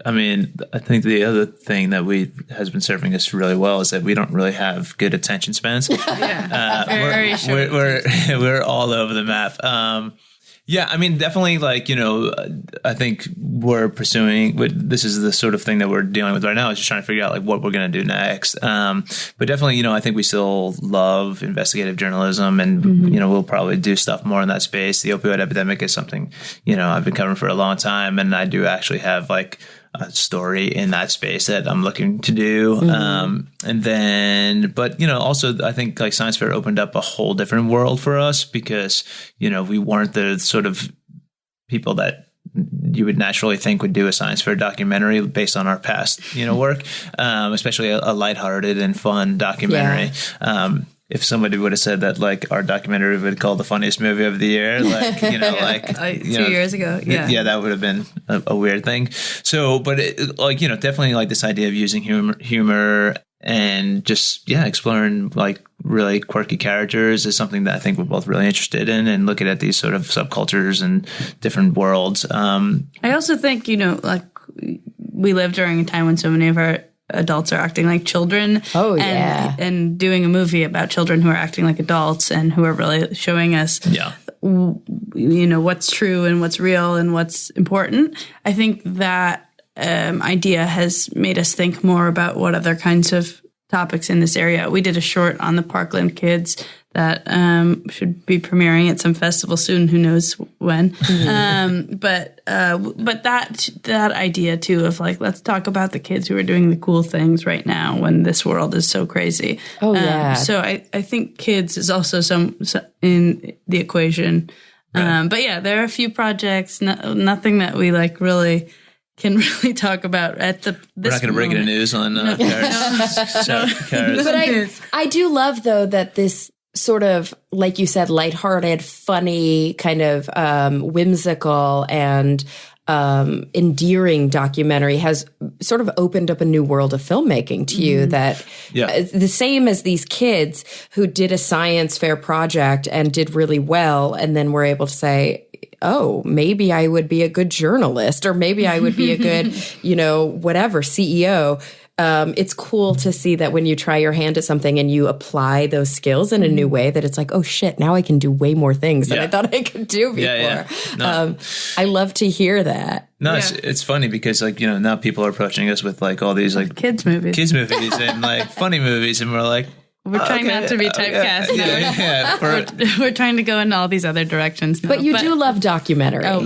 I mean, I think the other thing that has been serving us really well is that we don't really have good attention spans. Very short. We're all over the map. Yeah, I mean, definitely, like, I think we're pursuing, this is the sort of thing that we're dealing with right now, is just trying to figure out, like, what we're going to do next. But definitely, I think we still love investigative journalism, and, we'll probably do stuff more in that space. The opioid epidemic is something, I've been covering for a long time, and I do actually have, like, a story in that space that I'm looking to do. And then, but, also I think like science fair opened up a whole different world for us because, we weren't the sort of people that you would naturally think would do a science fair documentary based on our past, work, especially a lighthearted and fun documentary. Yeah. If somebody would have said that, like, our documentary would be called the funniest movie of the year, like, 2 years ago. Yeah. That would have been a weird thing. So, but definitely like this idea of using humor and just, exploring like really quirky characters is something that I think we're both really interested in, and looking at these sort of subcultures and different worlds. I also think, like, we live during a time when so many of our adults are acting like children. Oh, yeah. And doing a movie about children who are acting like adults and who are really showing us what's true and what's real and what's important. I think that idea has made us think more about what other kinds of topics in this area. We did a short on the Parkland kids that should be premiering at some festival soon. Who knows when? But that idea too of like, let's talk about the kids who are doing the cool things right now when this world is so crazy. Oh yeah. So I think kids is also some in the equation. Right. But yeah, there are a few projects. Nothing that we like really can really talk about at the. We're not going to break the news on Cara's. But I do love though that this sort of, like you said, lighthearted, funny, kind of whimsical and endearing documentary has sort of opened up a new world of filmmaking to you that the same as these kids who did a science fair project and did really well and then were able to say, oh, maybe I would be a good journalist or maybe I would be a good, whatever, CEO. It's cool to see that when you try your hand at something and you apply those skills in a new way, that it's like, oh shit, now I can do way more things than I thought I could do before. Yeah. No. I love to hear that. No, it's funny because now people are approaching us with like all these like kids movies and like funny movies, and we're like, we're trying not to be typecast. We're trying to go in all these other directions now. But you do love documentary. Oh,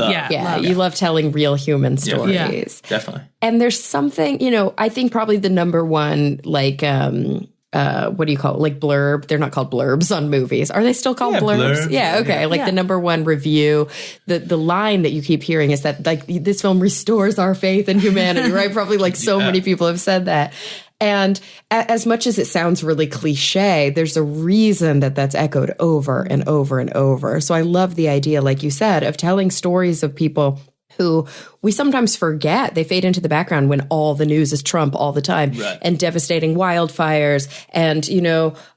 You love telling real human stories. Yeah, definitely. And there's something, I think probably the number one, like, what do you call it? Like blurb. They're not called blurbs on movies. Are they still called blurbs? Yeah. Okay. The number one review, the line that you keep hearing is that like this film restores our faith in humanity, right? Probably like so many people have said that. And as much as it sounds really cliche, there's a reason that that's echoed over and over and over. So I love the idea, like you said, of telling stories of people who we sometimes forget. They fade into the background when all the news is Trump all the time and devastating wildfires and,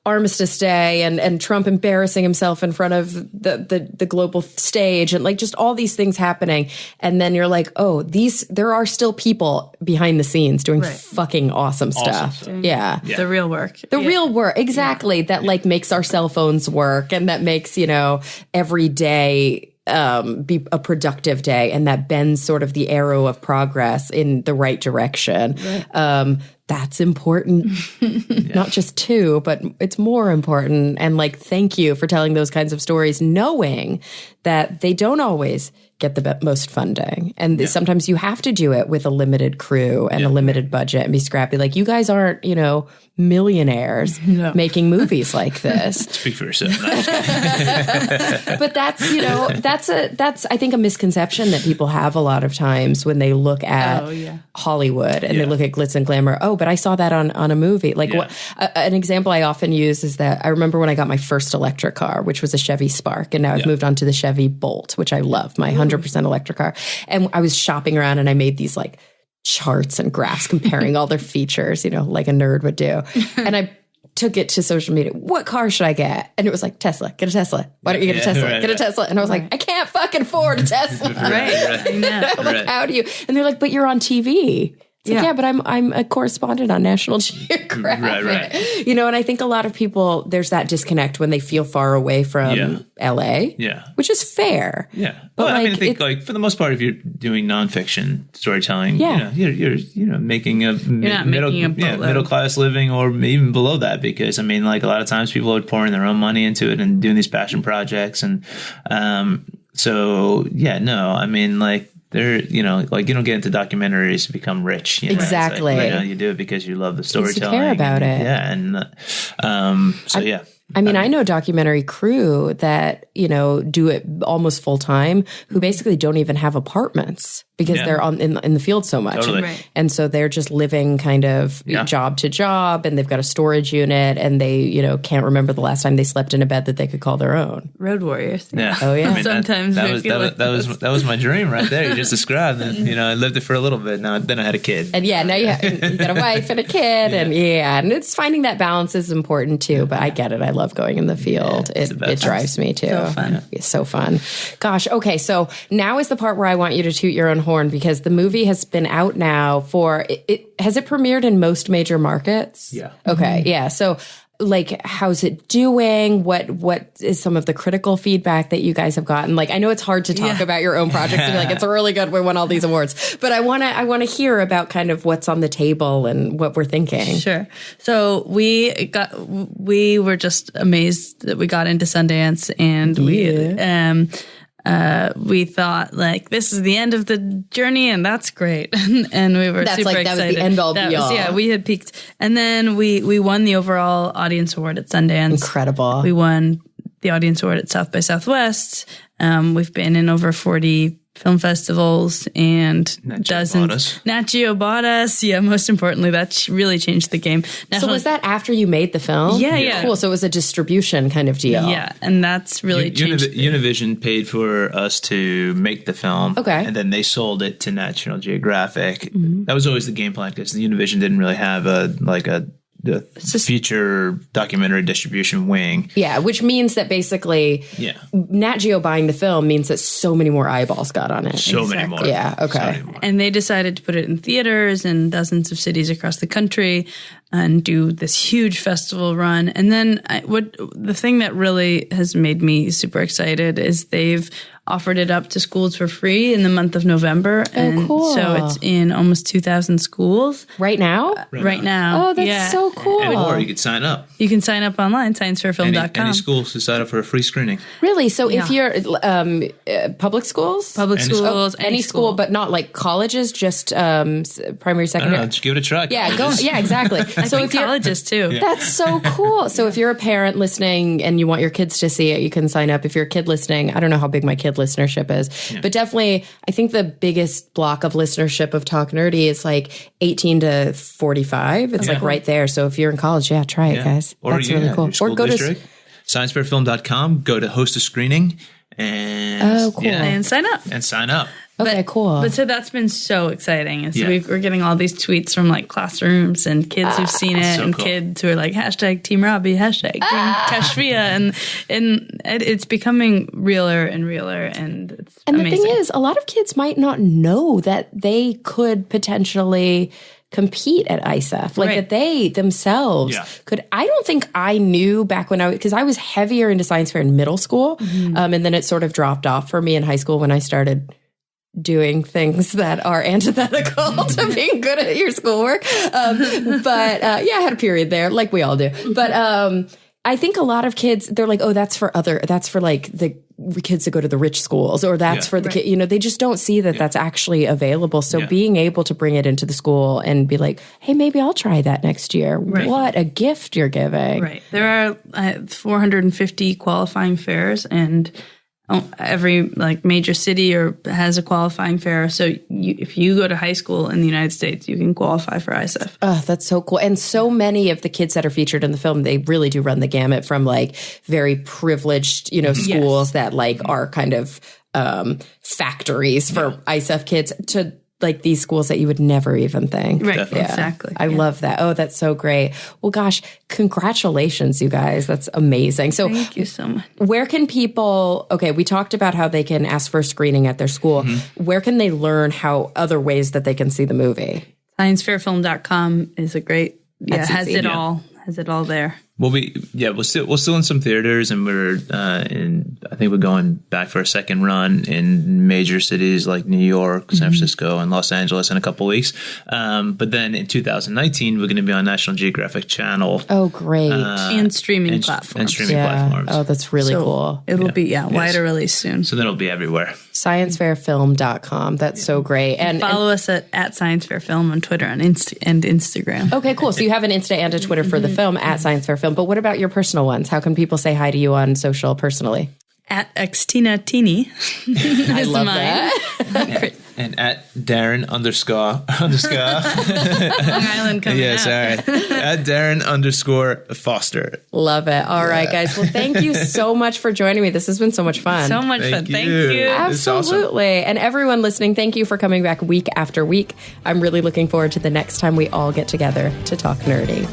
Armistice Day and Trump embarrassing himself in front of the global stage and like just all these things happening. And then you're like, oh, there are still people behind the scenes doing fucking awesome stuff. Yeah. The real work. The real work. Exactly. That like makes our cell phones work and that makes, every day be a productive day and that bends sort of the arrow of progress in the right direction. Right. That's important, not just too, but it's more important. And like, thank you for telling those kinds of stories, knowing that they don't always get the most funding. And sometimes you have to do it with a limited crew and a limited budget and be scrappy. Like you guys aren't, millionaires making movies like this. Speak for yourself. But that's I think a misconception that people have a lot of times when they look at Hollywood and they look at glitz and glamour. Oh, but I saw that on a movie. Like an example I often use is that I remember when I got my first electric car, which was a Chevy Spark, and now I've moved on to the Chevy Bolt, which I love, my 100% electric car. And I was shopping around and I made these like charts and graphs comparing all their features, like a nerd would do. And I took it to social media. What car should I get? And it was like, Tesla. Get a Tesla. Why don't you get a Tesla? Get a Tesla. And I was like, I can't fucking afford a Tesla. Like, how do you? And they're like, but you're on TV. It's like, but I'm a correspondent on National Geographic. Right. And I think a lot of people, there's that disconnect when they feel far away from LA. Yeah. Which is fair. Yeah. But I think for the most part, if you're doing nonfiction storytelling, you're making a middle class living or even below that, because a lot of times people are pouring their own money into it and doing these passion projects. And they're, you don't get into documentaries to become rich. Exactly. You do it because you love the storytelling. You care about it. Yeah. And I know documentary crew that, do it almost full time, who basically don't even have apartments because they're in the field so much. Totally. And so they're just living kind of job to job, and they've got a storage unit, and they, can't remember the last time they slept in a bed that they could call their own. Road warriors. Yeah. Oh yeah. Sometimes that was my dream right there. You just described, and I lived it for a little bit. Then I had a kid. And now you got a wife and a kid, and it's finding that balance is important too. But I get it. I love going in the field. It drives me too. So fun. It's so fun. Gosh. Okay. So now is the part where I want you to toot your own horn, because the movie has been out now for has it premiered in most major markets? Yeah. Okay. Yeah. So like, how's it doing? What is some of the critical feedback that you guys have gotten? Like, I know it's hard to talk about your own projects and be like, it's really good, we won all these awards. But I want to hear about kind of what's on the table and what we're thinking. Sure. So we were just amazed that we got into Sundance, and we thought, like, this is the end of the journey, and that's great. And we were super excited. That was the end all be all. We had peaked. And then we won the overall audience award at Sundance. Incredible. We won the audience award at South by Southwest. We've been in over 40 film festivals and dozens. Nat Geo bought us. Yeah, most importantly, that really changed the game. So was that after you made the film? Yeah. Cool. So it was a distribution kind of deal. Yeah, and that's really changed. Univision paid for us to make the film. Okay. And then they sold it to National Geographic. That was always the game plan, because the Univision didn't really have the feature documentary distribution wing. Yeah, which means that basically Nat Geo buying the film means that so many more eyeballs got on it. So many more. Yeah, okay. And they decided to put it in theaters in dozens of cities across the country and do this huge festival run. And then the thing that really has made me super excited is they've offered it up to schools for free in the month of November. And cool. So it's in almost 2,000 schools. Right now? Right now. Oh, that's so cool. Or you could sign up. You can sign up online, sciencefairfilm.com. Any schools to sign up for a free screening. Really? So if you're public schools? Public schools. Any school, but not like colleges, just primary, secondary? I don't know, just give it a try. Yeah, exactly. So if colleges too. Yeah. That's so cool. So if you're a parent listening and you want your kids to see it, you can sign up. If you're a kid listening, I don't know how big my kid listenership is, but definitely I think the biggest block of listenership of Talk Nerdy is like 18 to 45. It's like right there. So if you're in college, try it, guys. That's really cool. Or go to sciencefairfilm.com, go to host a screening, and and sign up. Okay, cool. But so that's been so exciting. And so we're getting all these tweets from like classrooms and kids who've seen it, and kids who are like #Team Robbie, #Team Kashfia, and it's becoming realer and realer, and it's amazing. The thing is, a lot of kids might not know that they could potentially compete at ISEF, like that they themselves could. I don't think I knew back when because I was heavier into science fair in middle school, and then it sort of dropped off for me in high school when I started doing things that are antithetical to being good at your schoolwork. But I had a period there, like we all do. But I think a lot of kids, they're like, oh, that's for like the kids that go to the rich schools, or that's for the kid, they just don't see that that's actually available. So being able to bring it into the school and be like, hey, maybe I'll try that next year. Right. What a gift you're giving. Right. There are 450 qualifying fairs, and every like major city has a qualifying fair. So if you go to high school in the United States, you can qualify for ISEF. Oh, that's so cool. And so many of the kids that are featured in the film, they really do run the gamut from like very privileged, schools that like are kind of factories for ISEF kids to like these schools that you would never even think. Right, exactly. I love that. Oh, that's so great. Well, gosh, congratulations, you guys. That's amazing. So thank you so much. Where can people, we talked about how they can ask for a screening at their school. Where can they learn other ways that they can see the movie? Sciencefairfilm.com is a great, has it all there. We're still in some theaters, and I think we're going back for a second run in major cities like New York, San Francisco, and Los Angeles in a couple weeks. But then in 2019, we're going to be on National Geographic Channel. Oh, great. And streaming platforms. Platforms. Oh, that's really cool. It'll be, wider release soon. So then it'll be everywhere. Sciencefairfilm.com. That's so great. And follow us at ScienceFairFilm on Twitter and Instagram. Okay, cool. So you have an Insta and a Twitter for the film at ScienceFairFilm. But what about your personal ones? How can people say hi to you on social personally? At Costantini. I love that. And at Darren _. Long Island coming out. Sorry. At Darren _Foster. Love it. All right, guys. Well, thank you so much for joining me. This has been so much fun. So much fun. Thank you. Absolutely. Awesome. And everyone listening, thank you for coming back week after week. I'm really looking forward to the next time we all get together to talk nerdy.